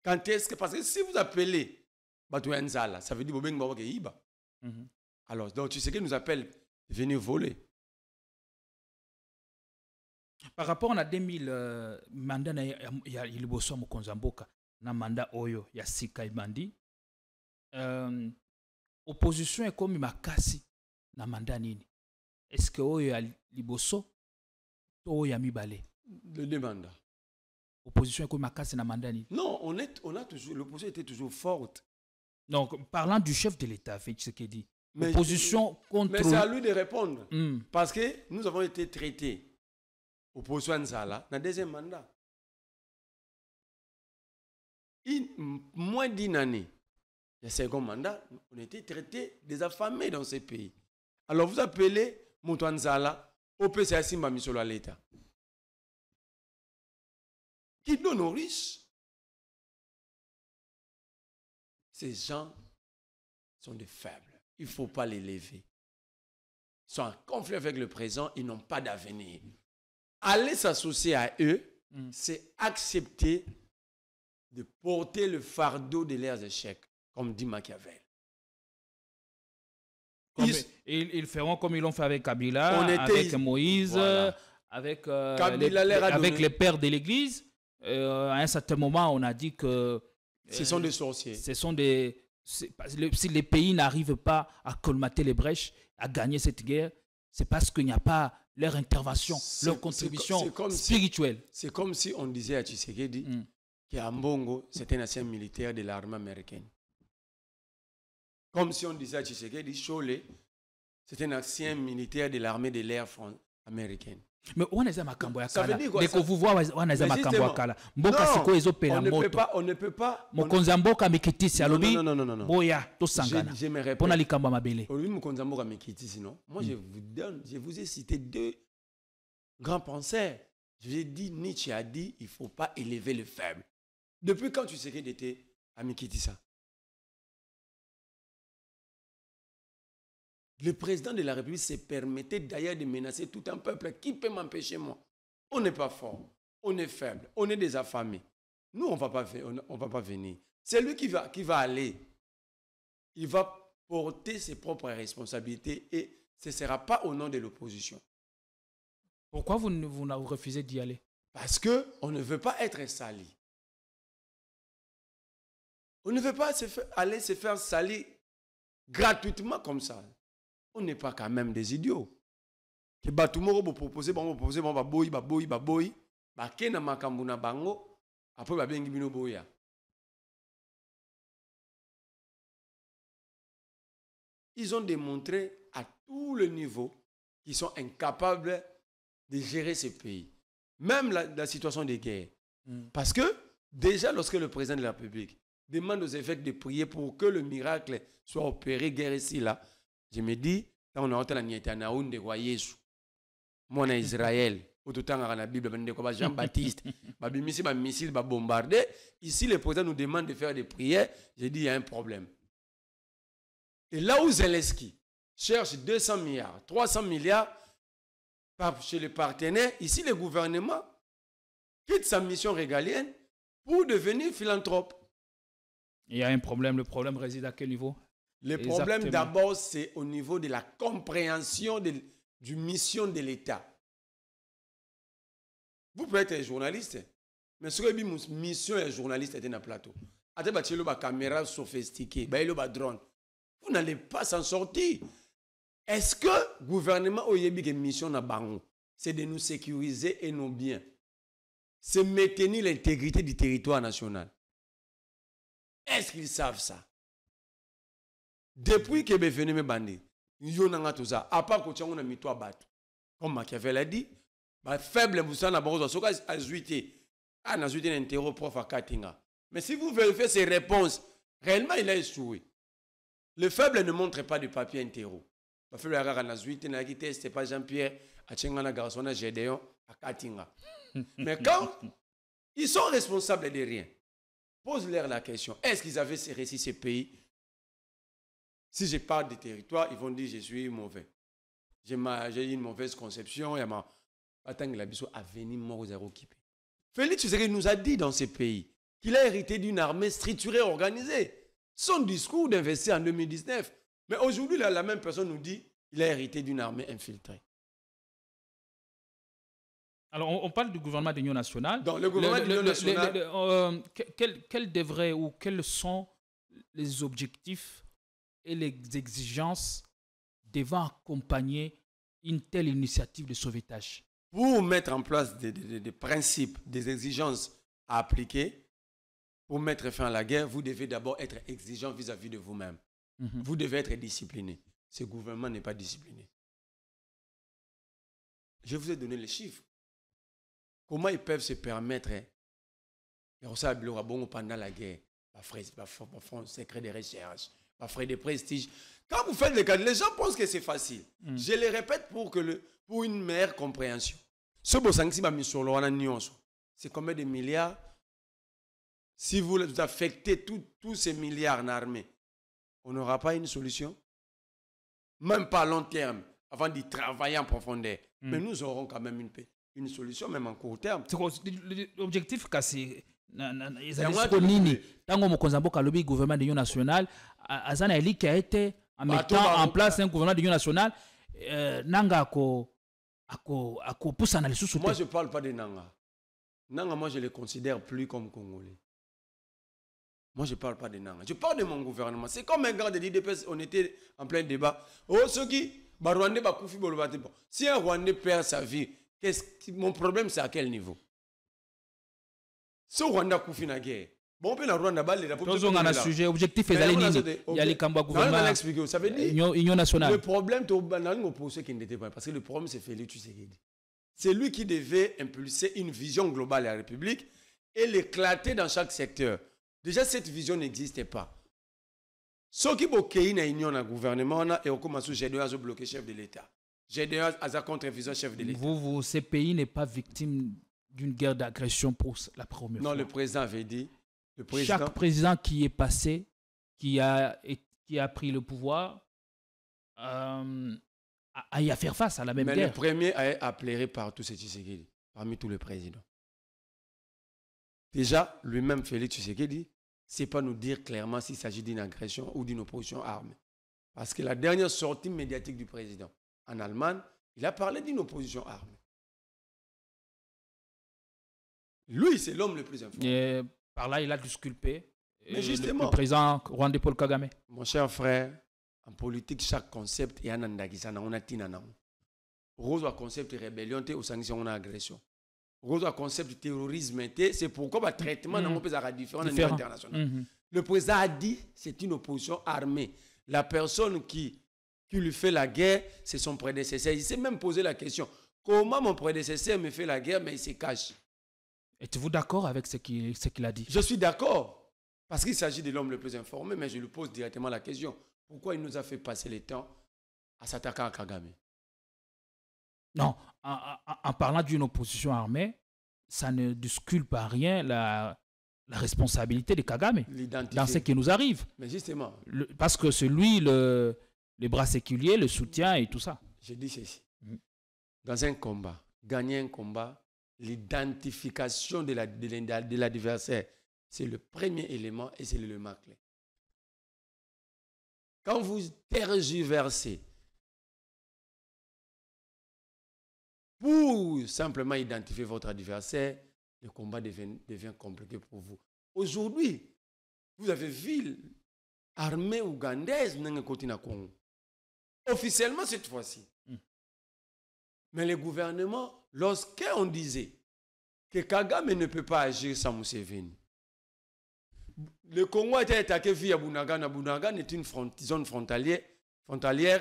Quand est-ce que... Parce que si vous appelez Batouya Nzala, ça veut dire que vous avez Iba. Alors, donc, tu sais qu'il nous appelle venir voler. Par rapport à 2000 mandat il y a Iliboso Mukonzamboka na mandat Oyo ya Sika Ibandi opposition est comme makasi na mandat nini? Est-ce que Oyo ya Liboso to ya mibale? Le deux mandats. Opposition est comme makasi na mandat nini? Non, on a toujours, l'opposition était toujours forte. Donc, parlant du chef de l'État, Félix Tshisekedi, opposition contre... Mais c'est à lui de répondre. Parce que nous avons été traités, opposition Nzala, dans le deuxième mandat. Moins d'une année, le second mandat, on a été traités des affamés dans ces pays. Alors vous appelez Moutou Nzala au PCA Simba Misolo à l'État. Qui donne aux riches? Ces gens sont des faibles. Il ne faut pas les lever. Ils sont en conflit avec le présent, ils n'ont pas d'avenir. Aller s'associer à eux, c'est accepter de porter le fardeau de leurs échecs, comme dit Machiavel. Ils feront comme ils l'ont fait avec Kabila, avec Moïse, voilà. Avec les pères de l'Église. À un certain moment, on a dit que... ce sont des sorciers. Si les pays n'arrivent pas à colmater les brèches, à gagner cette guerre, c'est parce qu'il n'y a pas leur intervention, leur contribution spirituelle. C'est comme si on disait à Tshisekedi qu'Ambongo, c'était un ancien militaire de l'armée américaine. Comme si on disait à Tshisekedi, Cholet, c'était un ancien militaire de l'armée de l'air américaine. Mais on est à Makambo ya Ça veut kala. dire quoi, Dès que vous voyez, on est à Makambo ya kala. Mboka siko ezo pela moto. On ne peut pas. Mokonza mboka mikitisi alobi. Non. Boya to sangana. Je me répète. Pona likambo mabele. Olobi mokonza mboka mikitisi non. Moi je vous ai cité deux grands penseurs. Je vous ai dit, Nietzsche a dit, il ne faut pas élever le faible. Depuis quand tu sais qu'il était à Mikitissa? Le président de la République se permettait d'ailleurs de menacer tout un peuple. Qui peut m'empêcher, moi? On n'est pas fort, on est faible, on est des affamés. Nous, on ne va pas venir. C'est lui qui va aller. Il va porter ses propres responsabilités et ce ne sera pas au nom de l'opposition. Pourquoi vous refusez d'y aller? Parce qu'on ne veut pas être sali. On ne veut pas aller se faire salir gratuitement comme ça. On n'est pas quand même des idiots. Que Batumoro vous proposer, baboy, bakena makambu na bango, après babengi bino boya. Ils ont démontré à tous les niveaux qu'ils sont incapables de gérer ce pays. Même la situation de guerre. Parce que déjà lorsque le président de la République demande aux évêques de prier pour que le miracle soit opéré, guerre ici, là, je me dis, quand on a entendu la Nietanaoun de roi Jésus, moi en Israël, au tout temps dans la Bible, Jean-Baptiste, missile, bombardé. Ici, le président nous demande de faire des prières. J'ai dit, il y a un problème. Et là où Zelensky cherche 200 milliards, 300 milliards chez les partenaires, ici, le gouvernement quitte sa mission régalienne pour devenir philanthrope. Il y a un problème. Le problème réside à quel niveau? Le problème d'abord, c'est au niveau de la compréhension du mission de l'État. Vous pouvez être journaliste, mais ce que la mission est journaliste est un plateau. Après, vous avez une caméra sophistiquée, vous avez un drone. Vous n'allez pas s'en sortir. Est-ce que le gouvernement a une mission na bango? C'est de nous sécuriser et nos biens. C'est maintenir l'intégrité du territoire national. Est-ce qu'ils savent ça? Depuis que Befene me bandi, à part que tu as mis toi battu, comme Machiavel a dit, faible vous en avez besoin à zuiter. Ah, n'a zuité un terreau prof à Katinga. Mais si vous vérifiez ses réponses, réellement il a échoué. Le faible ne montre pas de papier interro. Le faible a zuité, n'a quitté, c'était pas Jean-Pierre, à Tchengana Garçon, à Gédéon, à Katinga. Mais quand ils sont responsables de rien, pose-leur la question, est-ce qu'ils avaient réussi ces pays? Si je parle des territoires, ils vont dire je suis mauvais. J'ai une mauvaise conception. Félix Tshisekedi nous a dit dans ces pays qu'il a hérité d'une armée structurée, organisée. Son discours d'investir en 2019. Mais aujourd'hui, la même personne nous dit qu'il a hérité d'une armée infiltrée. Alors, on parle du gouvernement d'union nationale. Dans le gouvernement d'union nationale. Quels devraient ou quels sont les objectifs et les exigences devant accompagner une telle initiative de sauvetage? Pour mettre en place des principes, des exigences à appliquer, pour mettre fin à la guerre, vous devez d'abord être exigeant vis-à-vis de vous-même. Vous devez être discipliné. Ce gouvernement n'est pas discipliné. Je vous ai donné les chiffres. Comment ils peuvent se permettre pendant la guerre, fonds secret de recherche, frais de prestige. Quand vous faites les cas, les gens pensent que c'est facile. Je les répète pour une meilleure compréhension. Ce c'est combien de milliards? Si vous affectez tous ces milliards en armée, on n'aura pas une solution. Même pas à long terme, avant d'y travailler en profondeur. Mais nous aurons quand même une solution, même en court terme. L'objectif, c'est tango mokonza mboka lobi gouvernement d'union nationale azana eli qui a été en mettant en place un gouvernement d'union nationale nanga ako poussa na lisusu. Moi je parle pas de nanga. Nanga, moi je les considère plus comme congolais. Moi je parle pas de nanga. Je parle de mon gouvernement. C'est comme un gars de l'IDPS, on était en plein débat. Oh ceux qui Rwandais bakoufi bolobate. Si un Rwandais perd sa vie, mon problème c'est à quel niveau? Si Rwanda koufi na guerre, bon, on peut la Rwanda balle la population. On a un sujet objectif et il y a les combats gouvernement. Ça veut dire union nationale. Le problème, c'est qu'il n'était pas. Parce que le problème, c'est Félix Tshisekedi. C'est lui qui devait impulser une vision globale de la République et l'éclater dans chaque secteur. Déjà, cette vision n'existait pas. Ce qui est dans l'union dans le gouvernement, et on commence à bloquer chef de l'État. GDA a contre-vision chef de l'État. Ce pays n'est pas victime d'une guerre d'agression pour la première fois. Non, le président avait dit. Chaque président qui est passé, qui a pris le pouvoir, a y à faire face à la même guerre. Mais le premier a pleuré partout, c'est Tshisekedi, parmi tous les présidents. Déjà, lui-même, Félix Tshisekedi, c'est pas nous dire clairement s'il s'agit d'une agression ou d'une opposition armée. Parce que la dernière sortie médiatique du président en Allemagne, il a parlé d'une opposition armée. Lui, c'est l'homme le plus informé. Et par là, il a disculpé le président rwandais Paul Kagame. Mon cher frère, en politique, chaque concept est un andakisana, on a tinana. Rose a concept de rébellion, au sanction, on a agression. Rose a concept de terrorisme, c'est pourquoi le traitement n'a pas différent au niveau international. Le président a dit c'est une opposition armée. La personne qui lui fait la guerre, c'est son prédécesseur. Il s'est même posé la question, comment mon prédécesseur me fait la guerre, mais il se cache. Êtes-vous d'accord avec ce qu'il a dit? Je suis d'accord, parce qu'il s'agit de l'homme le plus informé, mais je lui pose directement la question. Pourquoi il nous a fait passer le temps à s'attaquer à Kagame? Non, en parlant d'une opposition armée, ça ne disculpe à rien la responsabilité de Kagame dans ce qui nous arrive. Mais justement. Parce que c'est lui le bras séculier, le soutien et tout ça. Je dis ceci. Dans un combat, gagner un combat, l'identification de l'adversaire, c'est le premier élément et c'est l'élément clé. Quand vous tergiversez pour simplement identifier votre adversaire, le combat devient compliqué pour vous. Aujourd'hui, vous avez vu l'armée ougandaise dans le côté du Congo. Officiellement cette fois-ci. Mais le gouvernement, lorsqu'on disait que Kagame ne peut pas agir sans Museveni, le Congo a été attaqué via Bunagana. Bunagana est une zone frontalière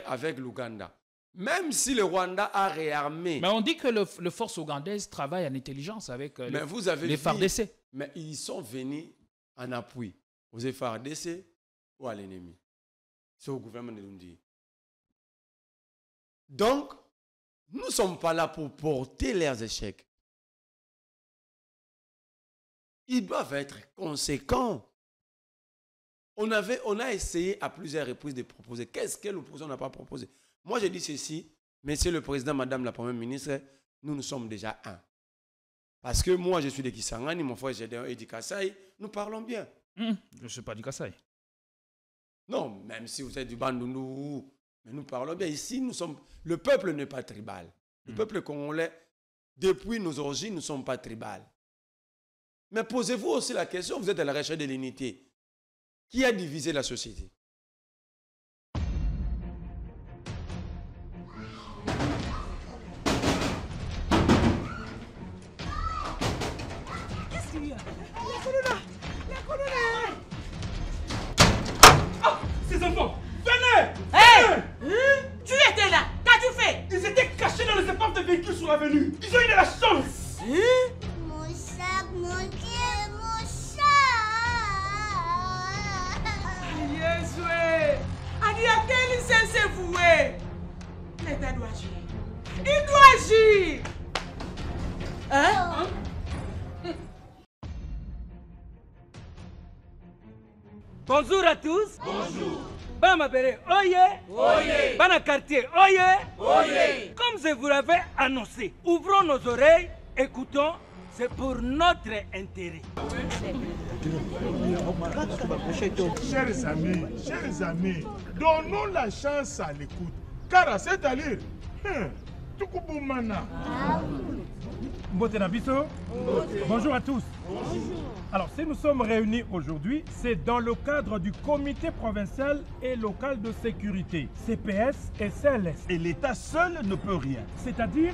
avec l'Ouganda. Même si le Rwanda a réarmé. Mais on dit que les forces ougandaises travaillent en intelligence avec les FARDC. Mais ils sont venus en appui aux FARDC ou à l'ennemi. C'est au gouvernement de l'Undi. Donc, nous ne sommes pas là pour porter leurs échecs. Ils doivent être conséquents. On a essayé à plusieurs reprises de proposer. Qu'est-ce que l'opposition n'a pas proposé? Moi, je dis ceci, Monsieur le Président, Madame la Première ministre, nous sommes déjà un. Parce que moi, je suis de Kisangani, mon frère Gédéon est du Kasaï, nous parlons bien. Je ne suis pas du Kasaï. Non, même si vous êtes du Bandundu, mais nous parlons bien. Ici, nous sommes. Le peuple n'est pas tribal. Le peuple congolais, depuis nos origines, nous ne sommes pas tribal. Mais posez-vous aussi la question, vous êtes à la recherche de l'unité. Qui a divisé la société? Qu'est-ce qu'il y a? La colonna! Ah, ces enfants, venez! Hé! Tu étais là, qu'as-tu fait? Ils étaient cachés dans les épaves de véhicules sur l'avenue. Ils ont eu de la chance. Mon sac, mon Dieu, mon sac. Jésus! Adi a quel s'est voué? L'État doit agir. Il doit agir! Hein? Bonjour à tous. Bonjour. Bamabere, oye. Oye. Bana quartier, oye. Oye. Comme je vous l'avais annoncé, ouvrons nos oreilles, écoutons, c'est pour notre intérêt. Chers amis, donnons la chance à l'écoute. Car c'est-à-dire, Tukuboumana. Mbotenabiso. Bonjour à tous. Alors, si nous sommes réunis aujourd'hui, c'est dans le cadre du comité provincial et local de sécurité, CPS et CLS. Et l'État seul ne peut rien. C'est-à-dire,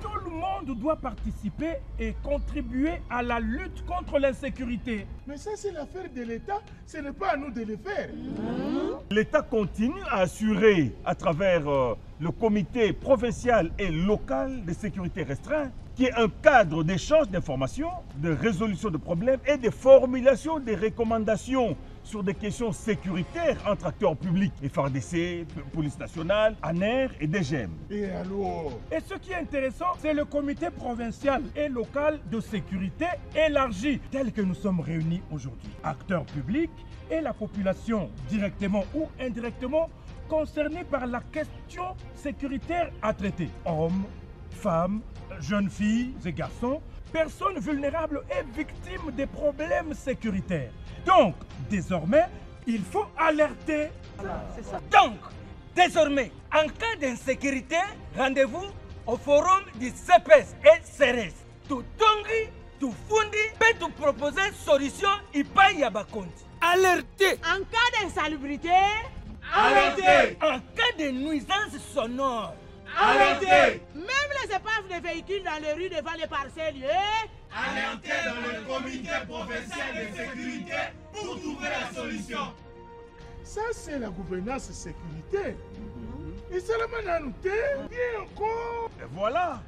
Tout le monde doit participer et contribuer à la lutte contre l'insécurité. Mais ça, c'est l'affaire de l'État. Ce n'est pas à nous de le faire. L'État continue à assurer, à travers le comité provincial et local de sécurité restreint, qui est un cadre d'échange d'informations, de résolution de problèmes et de formulation des recommandations sur des questions sécuritaires entre acteurs publics, FARDC, Police nationale, ANER et DGM. Et alors? Et ce qui est intéressant, c'est le comité provincial et local de sécurité élargi, tel que nous sommes réunis aujourd'hui. Acteurs publics et la population, directement ou indirectement, concernés par la question sécuritaire à traiter. Hommes, femmes, jeunes filles et garçons, personnes vulnérables et victimes des problèmes sécuritaires. Donc, désormais, il faut alerter. C'est ça. Donc, désormais, en cas d'insécurité, rendez-vous au forum du CPS et CRS. Tout tongi, tout fundi, peut tout proposer solution ipai yabakonti. Alerter. En cas d'insalubrité, alerter. En cas de nuisance sonore, alerter. Même les épaves de véhicules dans les rues devant les parcelles, alerter dans le comité provincial de sécurité pour trouver la solution. Ça, c'est la gouvernance sécurité. Et seulement dans nous, bien encore. Et voilà,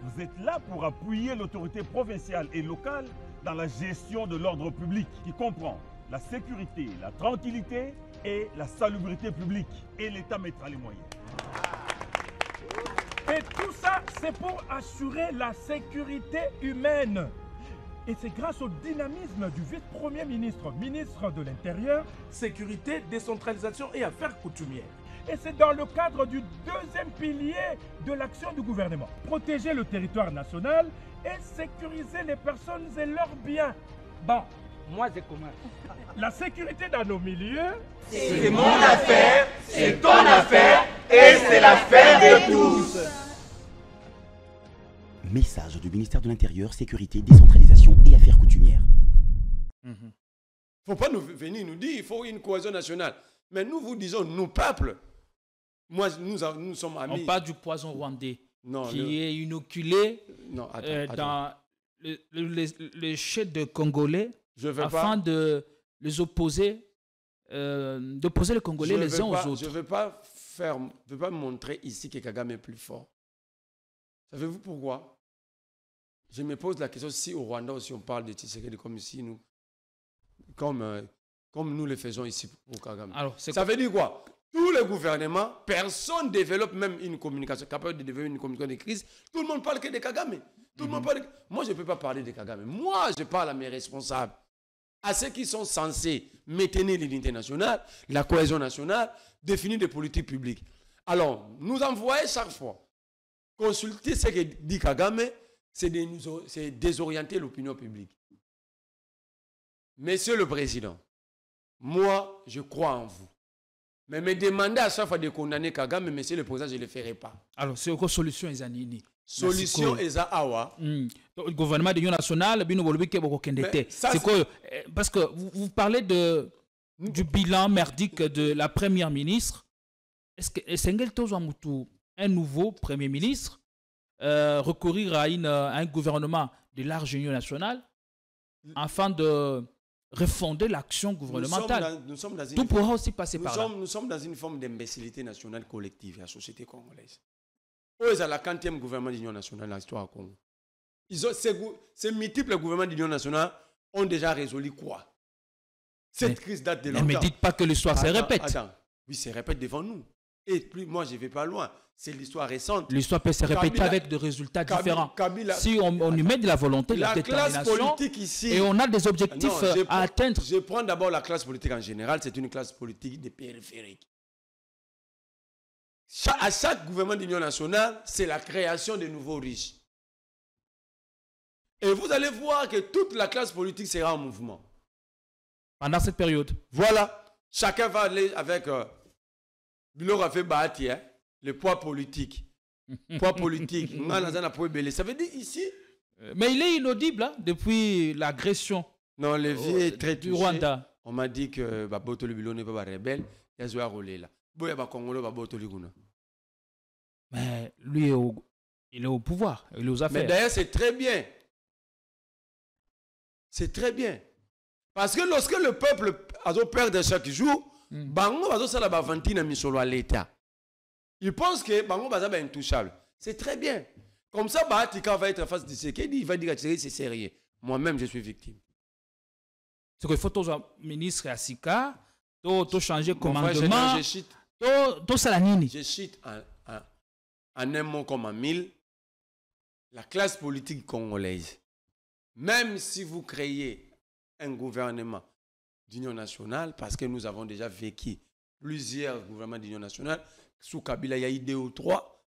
vous êtes là pour appuyer l'autorité provinciale et locale dans la gestion de l'ordre public qui comprend la sécurité, la tranquillité et la salubrité publique. Et l'État mettra les moyens. Et tout ça, c'est pour assurer la sécurité humaine. Et c'est grâce au dynamisme du vice-premier ministre, ministre de l'Intérieur, Sécurité, Décentralisation et Affaires coutumières. Et c'est dans le cadre du deuxième pilier de l'action du gouvernement. Protéger le territoire national et sécuriser les personnes et leurs biens. Bon, moi je commence. La sécurité dans nos milieux, c'est mon affaire, c'est ton affaire et c'est l'affaire de tous. Message du ministère de l'Intérieur, Sécurité, Décentralisation et Affaires coutumières. Il ne faut pas venir nous dire qu'il faut une cohésion nationale. Mais nous vous disons, nous, peuples, moi, nous sommes amis. On parle du poison rwandais qui est inoculé attends. dans les chefs de Congolais afin de les opposer, d'opposer les Congolais les uns aux autres. Je ne veux pas montrer ici que Kagame est plus fort. Savez-vous pourquoi? Je me pose la question si au Rwanda aussi on parle de Tshisekedi comme ici, comme nous le faisons ici au Kagame. Alors, ça veut dire quoi? Tous les gouvernements, personne ne développe même une communication capable de développer une communication de crise. Tout le monde parle que de Kagame. Tout le monde parle. Moi, je ne peux pas parler de Kagame. Moi, je parle à mes responsables, à ceux qui sont censés maintenir l'unité nationale, la cohésion nationale, définir des politiques publiques. Alors, nous envoyer chaque fois consulter ce que dit Kagame, c'est désorienter l'opinion publique. Monsieur le Président, moi, je crois en vous. Mais me demander à chaque fois de condamner Kagame, Monsieur le Président, je ne le ferai pas. Alors, c'est quoi solution Ezanini? Solution Eza Awa. Le gouvernement de l'Union nationale, c'est quoi? Parce que vous parlez du bilan merdique de la première ministre. Est-ce que Sengel Tozwamutu, un nouveau Premier ministre, recourir à un gouvernement de large union nationale afin de refonder l'action gouvernementale? Tout pourra aussi passer par là. Nous sommes dans une forme d'imbécilité nationale collective, la société congolaise. Eux, à la 40e gouvernement de l'Union nationale dans l'histoire du Congo. Ces multiples gouvernements de l'Union nationale ont déjà résolu quoi? Cette crise date de longtemps. Ne me dites pas que l'histoire se répète. Attends, oui, se répète devant nous. Et puis, moi, je ne vais pas loin. C'est l'histoire récente. L'histoire peut se répéter avec des résultats différents. Si on y met de la volonté, de la détermination, ici, et on a des objectifs à atteindre. Je prends d'abord la classe politique en général. C'est une classe politique des périphériques. À chaque gouvernement de l'Union nationale, c'est la création de nouveaux riches. Et vous allez voir que toute la classe politique sera en mouvement. Pendant cette période. Voilà. Chacun va aller avec... le poids politique. Poids politique. Ça veut dire ici... Mais il est inaudible hein, depuis l'agression du Rwanda. On m'a dit que Botoli Bilo n'est pas rebelle. Il y a là. Mais lui, Il est au pouvoir, il est aux affaires. Mais d'ailleurs, c'est très bien. C'est très bien. Parce que lorsque le peuple a perdre chaque jour, Bango va faire la bavantine à l'État. Il pense que Bango va être intouchable. C'est très bien. Comme ça, Bahatika va être en face de ce qu'il dit, il va dire que c'est sérieux. Moi-même, je suis victime. C'est qu'il faut que le ministre Asika, to changer commandement, je cite en un mot comme en mille, la classe politique congolaise, même si vous créez un gouvernement d'union nationale, parce que nous avons déjà vécu plusieurs gouvernements d'union nationale, sous Kabila, il y a eu 2 ou 3,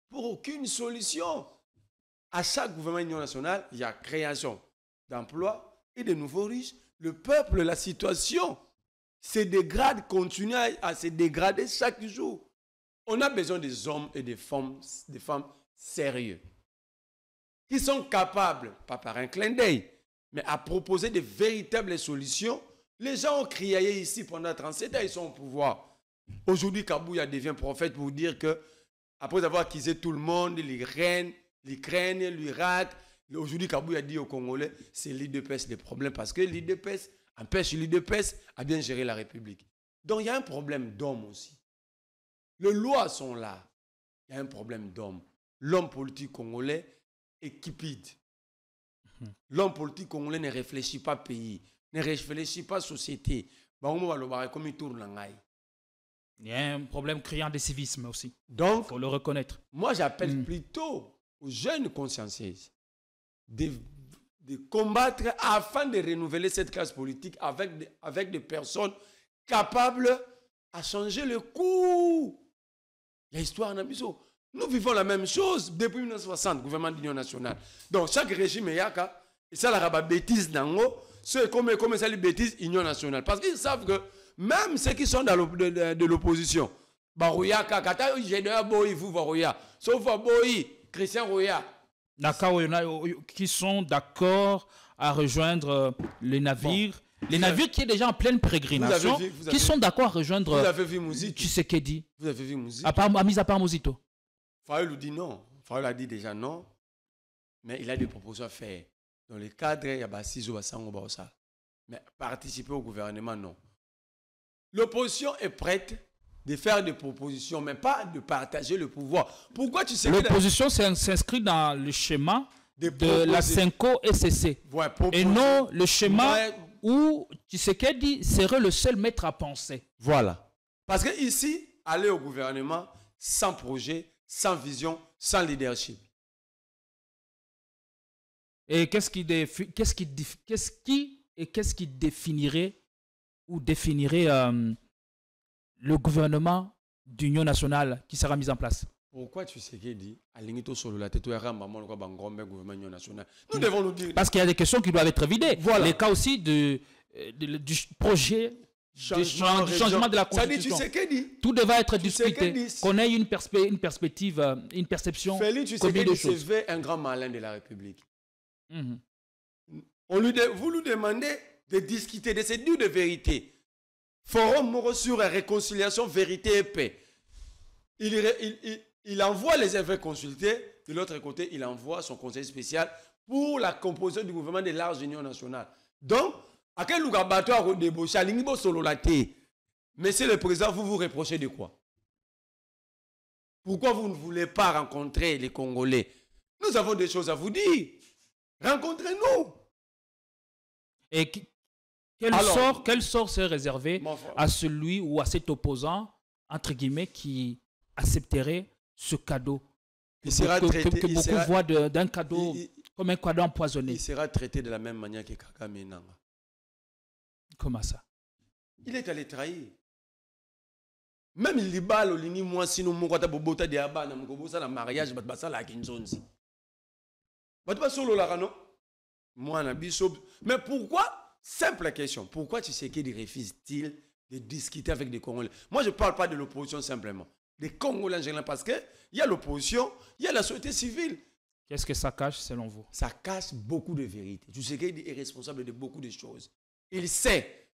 pour aucune solution. À chaque gouvernement d'union nationale, il y a création d'emplois et de nouveaux riches. Le peuple, la situation se dégrade, continue à se dégrader chaque jour. On a besoin des hommes et des femmes sérieux, qui sont capables, pas par un clin d'œil, mais à proposer de véritables solutions. Les gens ont crié ici pendant 37 ans, ils sont au pouvoir. Aujourd'hui, Kabouya devient prophète pour dire que, après avoir acquis tout le monde, l'Ukraine, l'Irak, aujourd'hui, Kabouya dit aux Congolais, c'est l'IDPS des problèmes, parce que l'IDPS empêche l'IDPS à bien gérer la République. Donc, il y a un problème d'hommes aussi. Les lois sont là. Il y a un problème d'hommes. L'homme politique congolais est cupide. L'homme politique congolais ne réfléchit pas pays, ne réfléchit pas société. Il y a un problème criant de civisme aussi. Donc, il faut le reconnaître. Moi, j'appelle plutôt aux jeunes consciencieuses de combattre afin de renouveler cette classe politique avec des personnes capables à changer le cours. L'histoire en Abisso. Nous vivons la même chose depuis 1960, gouvernement d'union nationale. Donc, chaque régime est et ça la bêtise d'ango, c'est comme ça les bêtises union nationale. Parce qu'ils savent que même ceux qui sont de l'opposition, Barouyaka, Kata, Général Boy, vous Barouya, sauf Boy, Christian Roya. D'accord, il y en a qui sont d'accord à rejoindre les navires. Bon, les navires qui sont déjà en pleine pérégrination, qui sont d'accord à rejoindre. Vous avez vu Mouzito? Tu sais qu'est dit? Vous avez vu Mouzito? Mis à part Mouzito. Fayoulou dit non. Fayoulou a dit déjà non. Mais il a des propositions à faire. Dans le cadre, il y a 6 ou 5 ou ça. Mais participer au gouvernement, non. L'opposition est prête de faire des propositions, mais pas de partager le pouvoir. Pourquoi tu sais que l'opposition s'inscrit dans le schéma de la Senko SCC. Ouais, et non le schéma où Tshisekedi serait le seul maître à penser. Voilà. Parce que ici, aller au gouvernement sans projet, sans vision, sans leadership. Et qu'est-ce qui définirait ou définirait le gouvernement d'union nationale qui sera mis en place? Pourquoi tu sais qu'il dit nous devons nous dire. Parce qu'il y a des questions qui doivent être vidées. Voilà. Les cas aussi du projet changement de la Constitution. Ça dit, tu sais dit. Tout devrait être discuté. Qu'on ait une perspective, une perception. Félix, tu sais qu'il c'est un grand malin de la République. Vous lui demandez de discuter, de se dire de vérité. Forum Moro sur la réconciliation, vérité et paix. Il envoie les évêques consultés. De l'autre côté, il envoie son conseil spécial pour la composition du gouvernement de large union nationale. Donc, à quel lugabatoire débauché, Monsieur le Président, vous vous reprochez de quoi? Pourquoi vous ne voulez pas rencontrer les Congolais? Nous avons des choses à vous dire. Rencontrez-nous. Et quel sort serait réservé à celui ou à cet opposant, entre guillemets, qui accepterait ce cadeau que beaucoup voient d'un cadeau comme un cadeau empoisonné? Il sera traité de la même manière que Kagame Nanga. Comment ça? Il est allé trahir. Même il libale au lini moi sinon mon kota bobota de abana mkobosa na mariage bat basala kinzonzi. Bat basolo la rano. Moi na biso. Mais pourquoi? Simple question. Pourquoi Tshisekedi refuse-t-il de discuter avec des Congolais? Moi je ne parle pas de l'opposition simplement. Des Congolais en général parce que il y a l'opposition, il y a la société civile. Qu'est-ce que ça cache selon vous? Ça cache beaucoup de vérité. Tshisekedi est responsable de beaucoup de choses. Il sait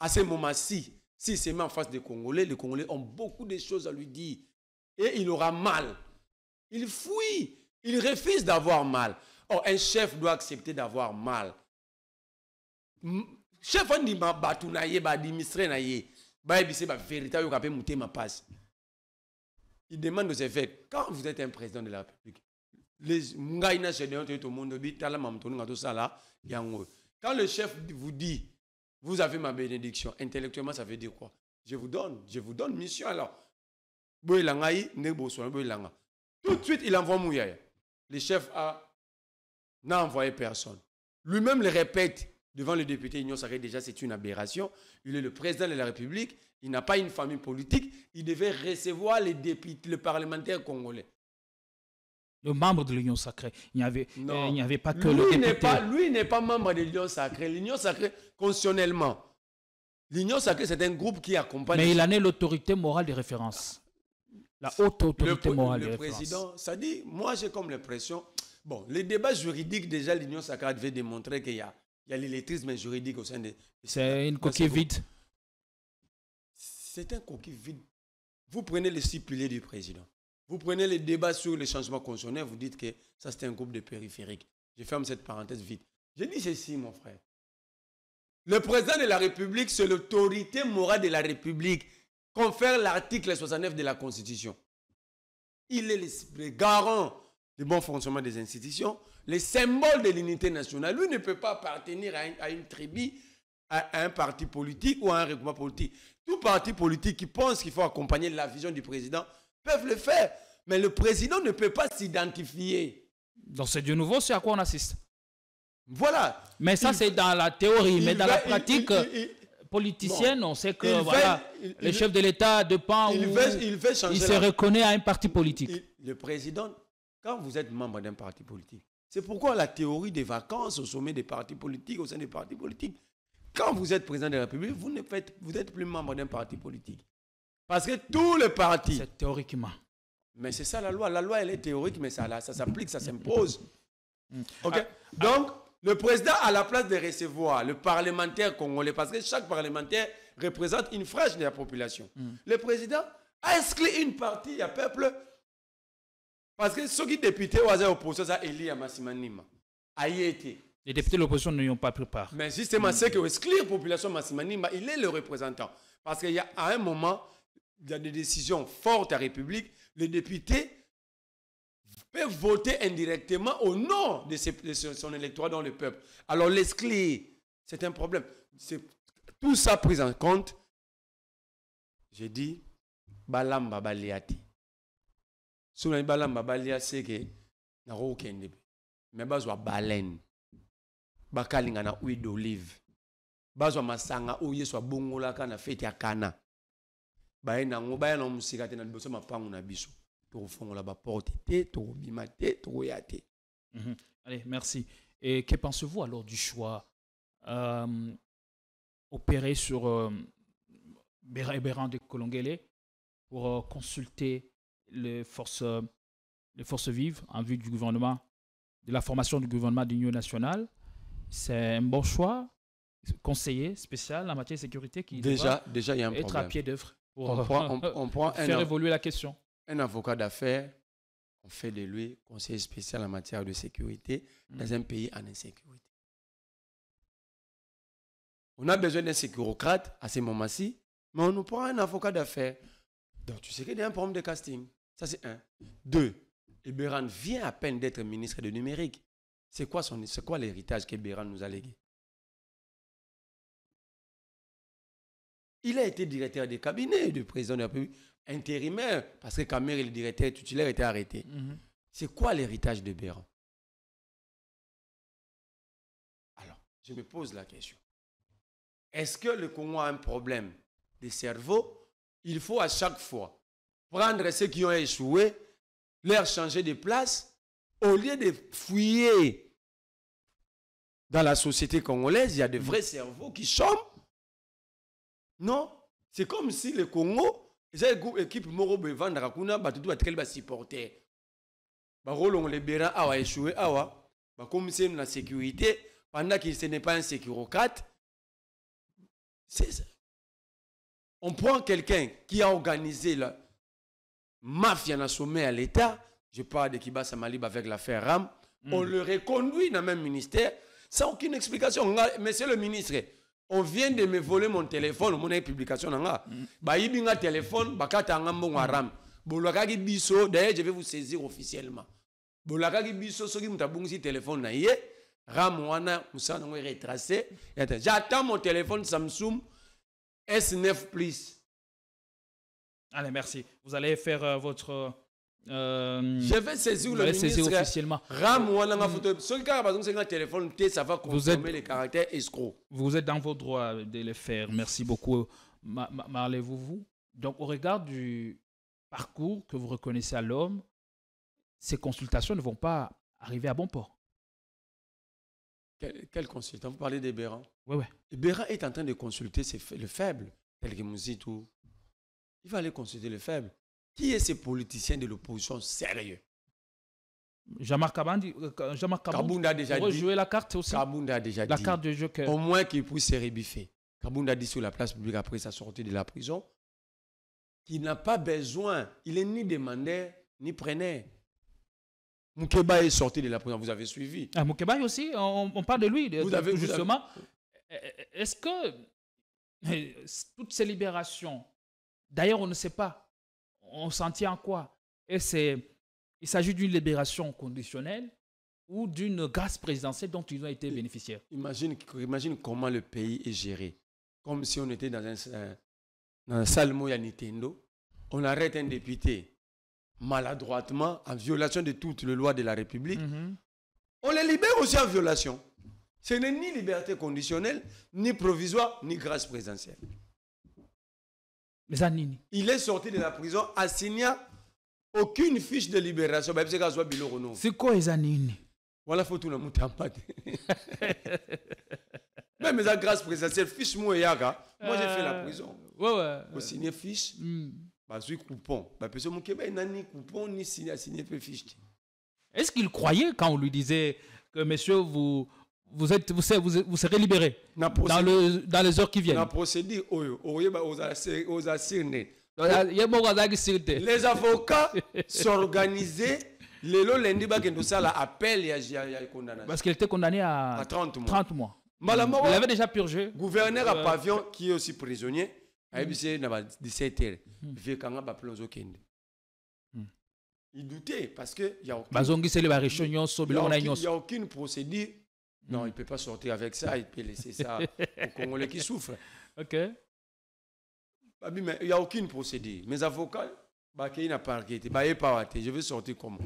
à ce moment-ci. S'il se met en face des Congolais, les Congolais ont beaucoup de choses à lui dire. Et il aura mal. Il fuit. Il refuse d'avoir mal. Oh, un chef doit accepter d'avoir mal. Chef, on dit, il demande aux effets, quand vous êtes un président de la République, quand le chef vous dit, vous avez ma bénédiction, intellectuellement, ça veut dire quoi? Je vous donne mission alors. Tout de suite, il envoie Mouyaya. Le chef n'a envoyé personne. Lui-même le répète devant le député Union Sacrée, déjà c'est une aberration. Il est le président de la République, il n'a pas une famille politique, il devait recevoir les députés, les parlementaires congolais. Le membre de l'Union Sacrée, il n'y avait pas que le député. Lui n'est pas membre de l'Union Sacrée. L'Union Sacrée, constitutionnellement, l'Union Sacrée, c'est un groupe qui accompagne... Mais il en est l'autorité morale de référence. La haute autorité morale de référence. Le président, ça dit, moi j'ai comme l'impression... Bon, les débats juridiques, déjà, l'Union Sacrée devait démontrer qu'il y a l'électrisme juridique au sein de... C'est une coquille vide. C'est un coquille vide. Vous prenez les 6 piliers du président. Vous prenez les débats sur les changements constitutionnels, vous dites que ça c'était un groupe de périphériques. Je ferme cette parenthèse vite. Je dis ceci, mon frère. Le président de la République, c'est l'autorité morale de la République, confère l'article 69 de la Constitution. Il est le garant du bon fonctionnement des institutions, le symbole de l'unité nationale. Lui ne peut pas appartenir à une tribu, à un parti politique ou à un regroupement politique. Tout parti politique qui pense qu'il faut accompagner la vision du président peuvent le faire. Mais le président ne peut pas s'identifier. Donc c'est du nouveau, c'est à quoi on assiste. Voilà. Mais ça, c'est dans la théorie. Mais dans la pratique politicienne, on sait que le chef de l'État dépend il se reconnaît à un parti politique. Le président, quand vous êtes membre d'un parti politique, c'est pourquoi la théorie des vacances au sommet des partis politiques, au sein des partis politiques, quand vous êtes président de la République, vous n'êtes plus membre d'un parti politique. Parce que tous les partis... C'est théoriquement. Mais c'est ça la loi. La loi, elle est théorique, mais ça s'applique, ça s'impose. OK? Donc, le président a la place de recevoir le parlementaire congolais, parce que chaque parlementaire représente une frange de la population. Le président a exclu une partie du peuple, parce que ceux qui députés ont opposé ça, Elie Massimanima, a y été. Les députés de l'opposition n'y ont pas pris part. Mais justement, c'est que exclure la population Massimanima, il est le représentant. Parce qu'il y a à un moment, il y a des décisions fortes à la République, les députés peuvent voter indirectement au nom de son électorat dans le peuple. Alors l'exclure, c'est un problème. Tout ça pris en compte, j'ai dit, Balamba Baliati. Si on a Balamba Baliati, c'est que n'a aucun début. Mais bazwa baleine. Bakalinga na huile d'olive. Bazwa masanga ou yeswa bongola kana fete ya kana. Baena ngobaya na musika te na liboso mapangu na biso. Allez, merci. Et que pensez-vous alors du choix opéré sur Béran de Kolongele pour consulter les forces vives en vue du gouvernement, de la formation du gouvernement d'union nationale? C'est un bon choix, conseiller spécial en matière de sécurité qui déjà il y a un être problème. À pied d'œuvre pour on prend faire évoluer la question. Un avocat d'affaires, on fait de lui conseiller spécial en matière de sécurité dans un pays en insécurité. On a besoin d'un sécurocrate à ce moment-ci, mais on nous prend un avocat d'affaires. Donc tu sais qu'il y a un problème de casting. Ça c'est un. 2. Béran vient à peine d'être ministre du numérique. C'est quoi l'héritage que Béran nous a légué? Il a été directeur des cabinets du président de la République, intérimaire, parce que Kamer, le directeur titulaire, était arrêté. C'est quoi l'héritage de Béran? Alors, je me pose la question. Est-ce que le Congo a un problème de cerveau? Il faut à chaque fois prendre ceux qui ont échoué, leur changer de place, au lieu de fouiller dans la société congolaise, il y a de vrais cerveaux qui chôment. Non, c'est comme si le Congo, l'équipe Moro Bevanda Rakuna, Batudu a tel supporter. Barolong les Béran a échoué, comme c'est la sécurité, pendant qu'il ce n'est pas un sécurocrate. On prend quelqu'un qui a organisé la mafia dans sommet à l'État, je parle de Kiba Samalib avec l'affaire RAM, on le reconduit dans le même ministère sans aucune explication. Monsieur le ministre, on vient de me voler mon téléphone, mon publication. Bah, il y a un téléphone, bah, quand on a un RAM. Bolakagi biso, d'ailleurs, je vais vous saisir officiellement. Bolakagi biso, ceux qui m'ont dit téléphone, RAM, wana, moussa, on est retracé. J'attends mon téléphone Samsung S9 Plus. Allez, merci. Vous allez faire votre. Je vais saisir le ministre officiellement. RAM, wana, photo. Ceux qui ont un téléphone, ça va consommer les caractères escrocs. Vous êtes dans vos droits de le faire. Merci beaucoup. Marlez-vous. Donc, au regard du parcours que vous reconnaissez à l'homme, ces consultations ne vont pas arriver à bon port. Quel consultant? Vous parlez des Béran? Oui. Béran est en train de consulter le faible, tel que Mouzitou. Il va aller consulter le faible. Qui est ce politicien de l'opposition sérieux? Jean-Marc Kabounda a déjà dit. Jouer la carte aussi. Kabounda a déjà dit. La carte de joker. Au moins qu'il puisse se rébiffer. Kabounda a dit sur la place publique après sa sortie de la prison qu'il n'a pas besoin. Il est ni demandeur ni preneur. Moukeba est sorti de la prison, vous avez suivi. Moukeba aussi, on parle de lui, justement. Est-ce que toutes ces libérations, d'ailleurs on ne sait pas, on s'en tient à quoi? Il s'agit d'une libération conditionnelle ou d'une grâce présidentielle dont ils ont été bénéficiaires? Imagine comment le pays est géré. Comme si on était dans un salmo à Nintendo, on arrête un député maladroitement, en violation de toutes les lois de la République, on les libère aussi en violation. Ce n'est ni liberté conditionnelle, ni provisoire, ni grâce présidentielle. Mais Anini, il est sorti de la prison assignant aucune fiche de libération. C'est quoi les Anini? Voilà, faut tout le monde en parler. Même la grâce présidentielle, fiche moi j'ai fait la prison. Pour signer fiche. Coupon. Coupon ni signé fiche. Est-ce qu'il croyait quand on lui disait que monsieur vous serez libéré dans les heures qui viennent? Les avocats s'organisaient lundi parce qu'il était condamné à 30 mois. Il avait déjà purgé. Gouverneur à Pavillon qui est aussi prisonnier. Il 17h. Il doutait parce qu'il n'y a aucune procédure. Non, il ne peut pas sortir avec ça. Il peut laisser ça aux Congolais qui souffrent. Ok. Mais il n'y a aucune procédure. Mes avocats, il n'a pas arrêté. Je vais sortir comment?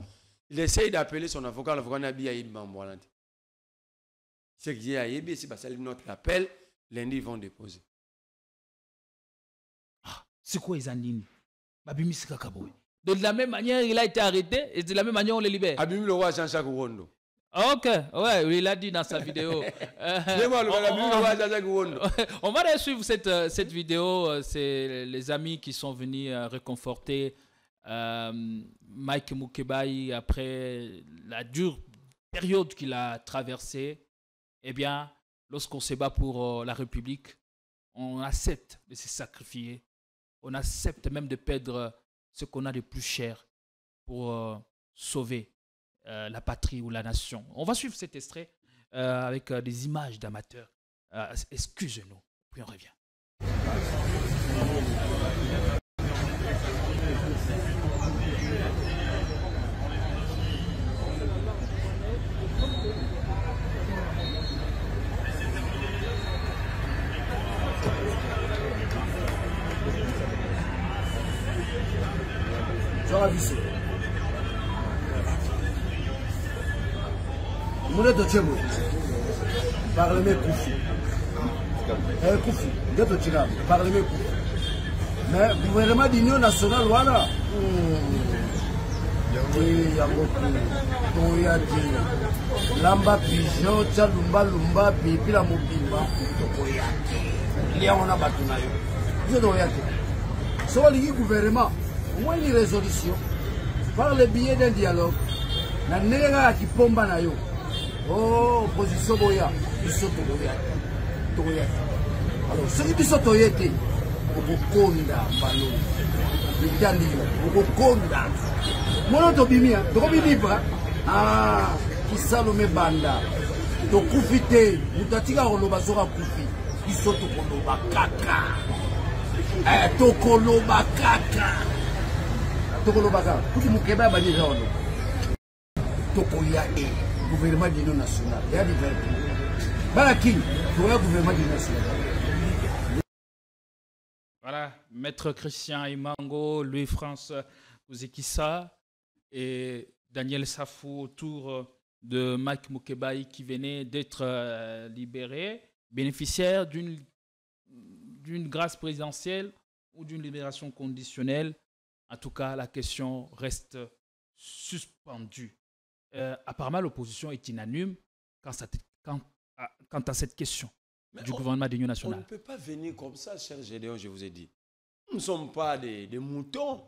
Il essaye d'appeler son avocat. L'avocat n'a pas dit. C'est qu'il y a Yébé, c'est parce que notre appel. Lundi, ils vont déposer. C'est quoi les Andini? De la même manière, il a été arrêté et de la même manière, on le libère. Abimi le roi Jean-Jacques Wondo. Ok, ouais, il a dit dans sa vidéo. On va suivre cette vidéo. C'est les amis qui sont venus réconforter Mike Moukebaï après la dure période qu'il a traversée. Eh bien, lorsqu'on se bat pour la République, on accepte de se sacrifier. On accepte même de perdre ce qu'on a de plus cher pour sauver la patrie ou la nation. On va suivre cet extrait avec des images d'amateurs. Excusez-nous, puis on revient. Avisé. Mounet de Tchébou. Parlement Koufi. Koufi. De Tchégam. Parlement Koufi. Mais le gouvernement d'Union nationale, voilà. Il y a beaucoup. Il y a des Lamba Pigeon, Tchalumba, Lumba, Pipi la Mobimba. Il y a un abattunayo. Je dois y aller. Soit le gouvernement. Au moins une résolution par le biais d'un dialogue. La nègre qui pombe na yo. Oh, opposition boya. Biso toya. Alors, ce qui biso toyete. okokonda mbalo bitandi okokonda mono tobimia tokobinipa kisalome banda tokufi te moto atika koloba soki akufi biso tokoloba kaka tokoloba kaka kuti mokeba ya banyeza wana tokolia gouvernement d'union nationale ya liberté bana kini tokoya gouvernement d'union nationale. Voilà, Maître Christian Imango, Louis-France Ouzekissa et Daniel Safou autour de Mike Mukebai qui venait d'être libéré, bénéficiaire d'une grâce présidentielle ou d'une libération conditionnelle. En tout cas, la question reste suspendue. Apparemment, l'opposition est unanime quant à cette question. Mais du gouvernement d'union nationale. On ne peut pas venir comme ça, cher Gédéon, je vous ai dit. Nous ne sommes pas des moutons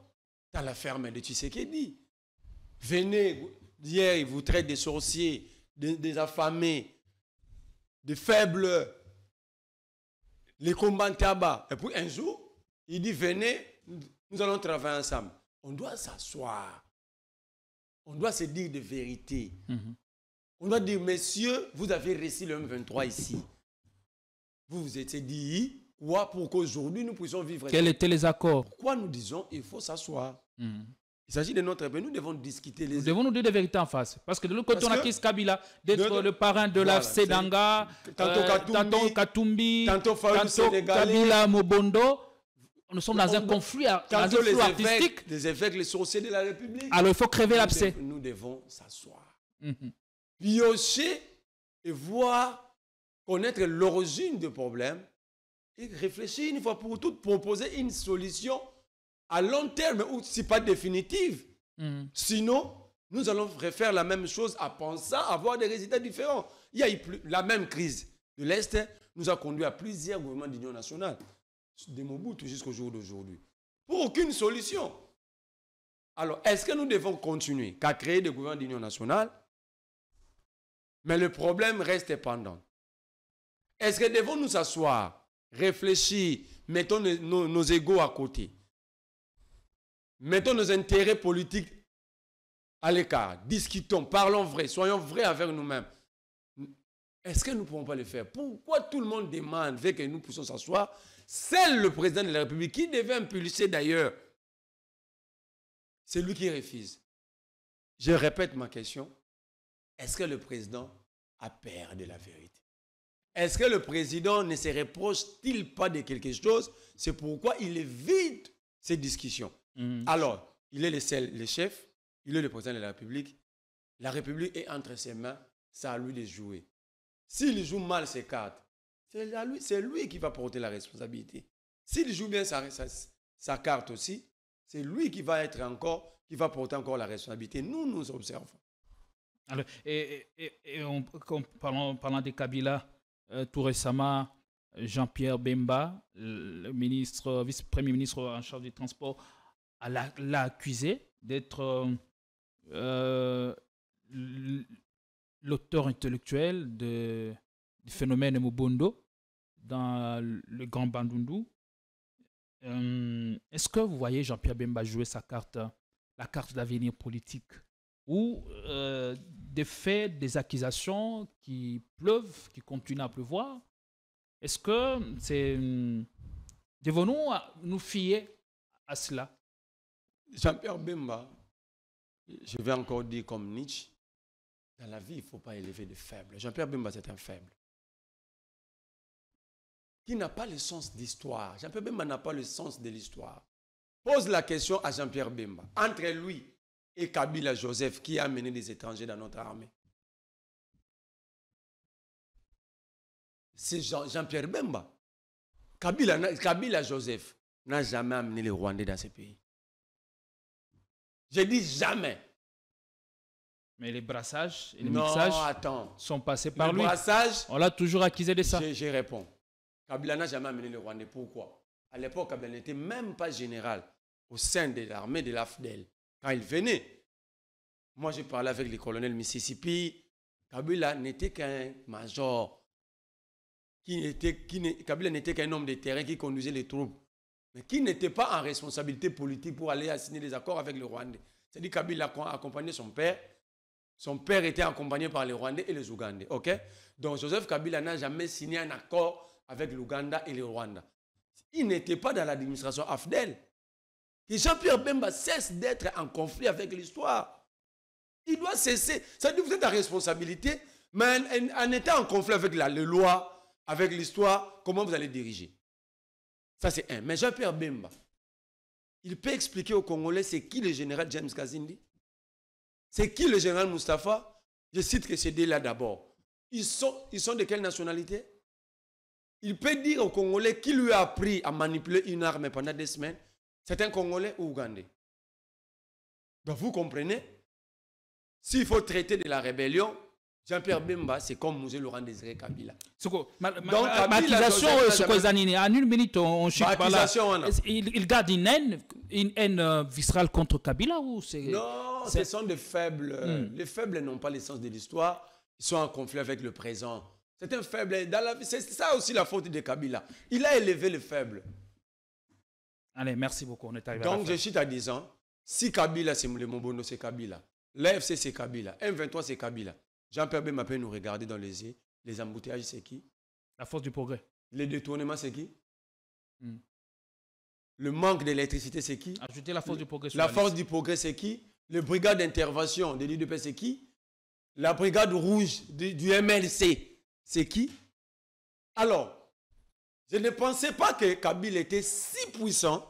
dans la ferme de Tshisekedi. Venez, hier, ils vous traitent des sorciers, des affamés, des faibles, les combats de tabac. Et puis un jour, il dit, venez, nous allons travailler ensemble. On doit s'asseoir. On doit se dire de vérité. On doit dire, messieurs, vous avez réussi le M23 ici. Vous vous étiez dit, quoi, pour qu'aujourd'hui nous puissions vivre. Quels étaient les accords? Pourquoi nous disons, il faut s'asseoir. Il s'agit de notre pays, nous devons discuter les... Nous devons nous dire des vérités en face. Parce que de l'autre côté, on a Kiss Kabila d'être le parrain de la Sedanga, tantôt Katumbi, tantôt Kabila Mobondo. Nous sommes dans un conflit, dans un flou artistique. Les évêques, les sorciers de la République. Alors il faut crever l'abcès. Nous devons s'asseoir. Piocher et voir, connaître l'origine du problème et réfléchir une fois pour toutes, proposer une solution à long terme ou si pas définitive. Sinon, nous allons refaire la même chose en pensant avoir des résultats différents. Il y a eu la même crise de l'Est nous a conduit à plusieurs gouvernements d'union nationale, de Mobutu jusqu'au jour d'aujourd'hui, pour aucune solution. Alors, est-ce que nous devons continuer qu'à créer des gouvernements d'union nationale, mais le problème reste pendant? Est-ce que devons nous asseoir, réfléchir, mettons nos égos à côté, mettons nos intérêts politiques à l'écart, discutons, parlons vrai, soyons vrais avec nous-mêmes. Est-ce que nous ne pouvons pas le faire? Pourquoi tout le monde demande que nous puissions s'asseoir? Seul le président de la République, qui devait impulser d'ailleurs, c'est lui qui refuse. Je répète ma question. Est-ce que le président a peur de la vérité? Est-ce que le président ne se reproche-t-il pas de quelque chose? C'est pourquoi il évite ces discussions. Alors, il est le chef, il est le président de la République. La République est entre ses mains, c'est à lui de jouer. S'il joue mal ses cartes, c'est lui qui va porter la responsabilité. S'il joue bien sa carte aussi, c'est lui qui va porter encore la responsabilité. Nous observons. Alors, parlant de Kabila, tout récemment, Jean-Pierre Bemba, le vice-premier ministre en charge du transport, l'a accusé d'être l'auteur intellectuel du phénomène Mobondo dans le Grand Bandundu. Est-ce que vous voyez Jean-Pierre Bemba jouer la carte d'avenir politique, ou des faits, des accusations qui pleuvent, qui continuent à pleuvoir? Est-ce que devons-nous nous fier à cela? Jean-Pierre Bemba, je vais encore dire comme Nietzsche, dans la vie, il ne faut pas élever de faibles. Jean-Pierre Bemba, c'est un faible qui n'a pas le sens d'histoire. Jean-Pierre Bemba n'a pas le sens de l'histoire. Pose la question à Jean-Pierre Bemba. Entre lui et Kabila Joseph, qui a amené des étrangers dans notre armée, c'est Jean-Pierre Bemba. Kabila Joseph n'a jamais amené les Rwandais dans ce pays. Je dis jamais. Mais les brassages et les mixages sont passés par lui. On l'a toujours accusé de ça. Je réponds. Kabila n'a jamais amené les Rwandais. Pourquoi? À l'époque, Kabila n'était même pas général au sein de l'armée de l'AFDEL. Quand il venait, moi je parlais avec les colonels Mississippi. Kabila n'était qu'un major. Kabila n'était qu'un homme de terrain qui conduisait les troupes. mais qui n'était pas en responsabilité politique pour aller signer des accords avec le Rwandais. C'est-à-dire que Kabila a accompagné son père. Son père était accompagné par les Rwandais et les Ougandais. Ok? Donc Joseph Kabila n'a jamais signé un accord avec l'Ouganda et le Rwanda. Il n'était pas dans l'administration AFDEL. Que Jean-Pierre Bemba cesse d'être en conflit avec l'histoire. Il doit cesser. Ça dit que vous êtes en responsabilité, mais en étant en conflit avec les lois, avec l'histoire, comment vous allez diriger? Ça, c'est un. Mais Jean-Pierre Bemba, il peut expliquer aux Congolais c'est qui le général James Kazindi? C'est qui le général Mustafa? Je cite que c'est là d'abord. Ils sont de quelle nationalité? Il peut dire aux Congolais qui lui a appris à manipuler une arme pendant des semaines. C'est un Congolais ou Ougandais. Donc vous comprenez? S'il faut traiter de la rébellion, Jean-Pierre Bemba, c'est comme Mouzé Laurent Désiré Kabila. Donc, maquisation, en une minute, on chiffre par là. Il garde une haine viscérale contre Kabila ou c'est... Non, ce sont des faibles. Les faibles n'ont pas l'essence de l'histoire. Ils sont en conflit avec le présent. C'est un faible. C'est ça aussi la faute de Kabila. Il a élevé les faibles. Allez, merci beaucoup. On est arrivé donc, je suis à 10 ans. Si Kabila, c'est le Mobono, c'est Kabila. L'AFC, c'est Kabila. M23, c'est Kabila. Jean-Pierre Bemba peut nous regarder dans les yeux. Les embouteillages, c'est qui? La force du progrès. Les détournements, c'est qui? Le manque d'électricité, c'est qui? Ajouter la force du progrès. La force du progrès, c'est qui? Les brigades d'intervention de l'IDP, c'est qui? La brigade rouge du MLC, c'est qui? Alors, je ne pensais pas que Kabila était si puissant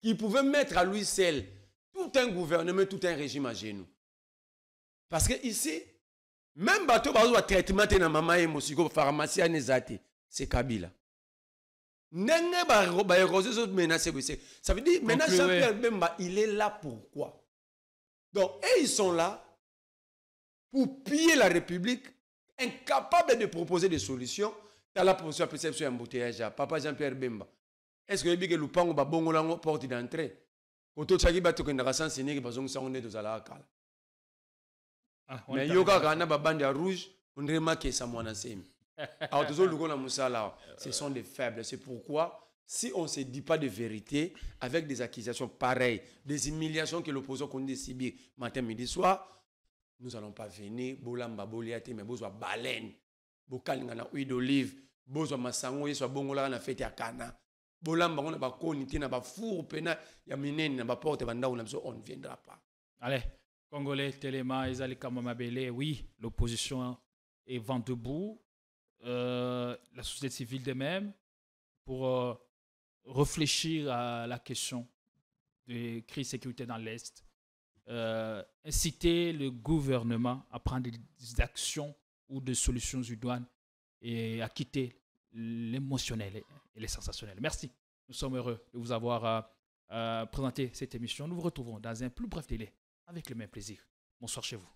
qu'il pouvait mettre à lui seul tout un gouvernement, tout un régime à genoux. Parce que ici, même bateau a traitement dans maman et mosiko pharmacie c'est Kabila. Ça veut dire maintenant Jean-Pierre Bemba il est là pourquoi? Donc et ils sont là pour piller la République, incapables de proposer des solutions. Dans la position de perception embouteillage, papa Jean-Pierre Bemba. Est-ce que le Lupango va bon la porte d'entrée? Quand tu as bateau qui n'a pas enseigné que besoin de s'en de la cale. Mais yoga gana babande rouge, on remarque que ça m'en enseigne. Alors ce sont des faibles. C'est pourquoi si on ne se dit pas de vérité avec des accusations pareilles, des humiliations que l'opposant connaît subir matin, midi, soir, nous n'allons pas venir. Bolamba boliate mais besoin baleine. Bokal ngana huile d'olive, besoin masango yeswa bongola na fête ya kana. Bolamba on a ba konité na ba four pena ya minene na ba porte banda on ne viendra pas. Allez, Congolais, Téléma, Ezali Kamamabele, oui, l'opposition est vent debout. La société civile de même pour réfléchir à la question de crise de sécurité dans l'Est, inciter le gouvernement à prendre des actions ou des solutions idoines et à quitter l'émotionnel et les sensationnels. Merci. Nous sommes heureux de vous avoir présenté cette émission. Nous vous retrouvons dans un plus bref délai avec le même plaisir. Bonsoir chez vous.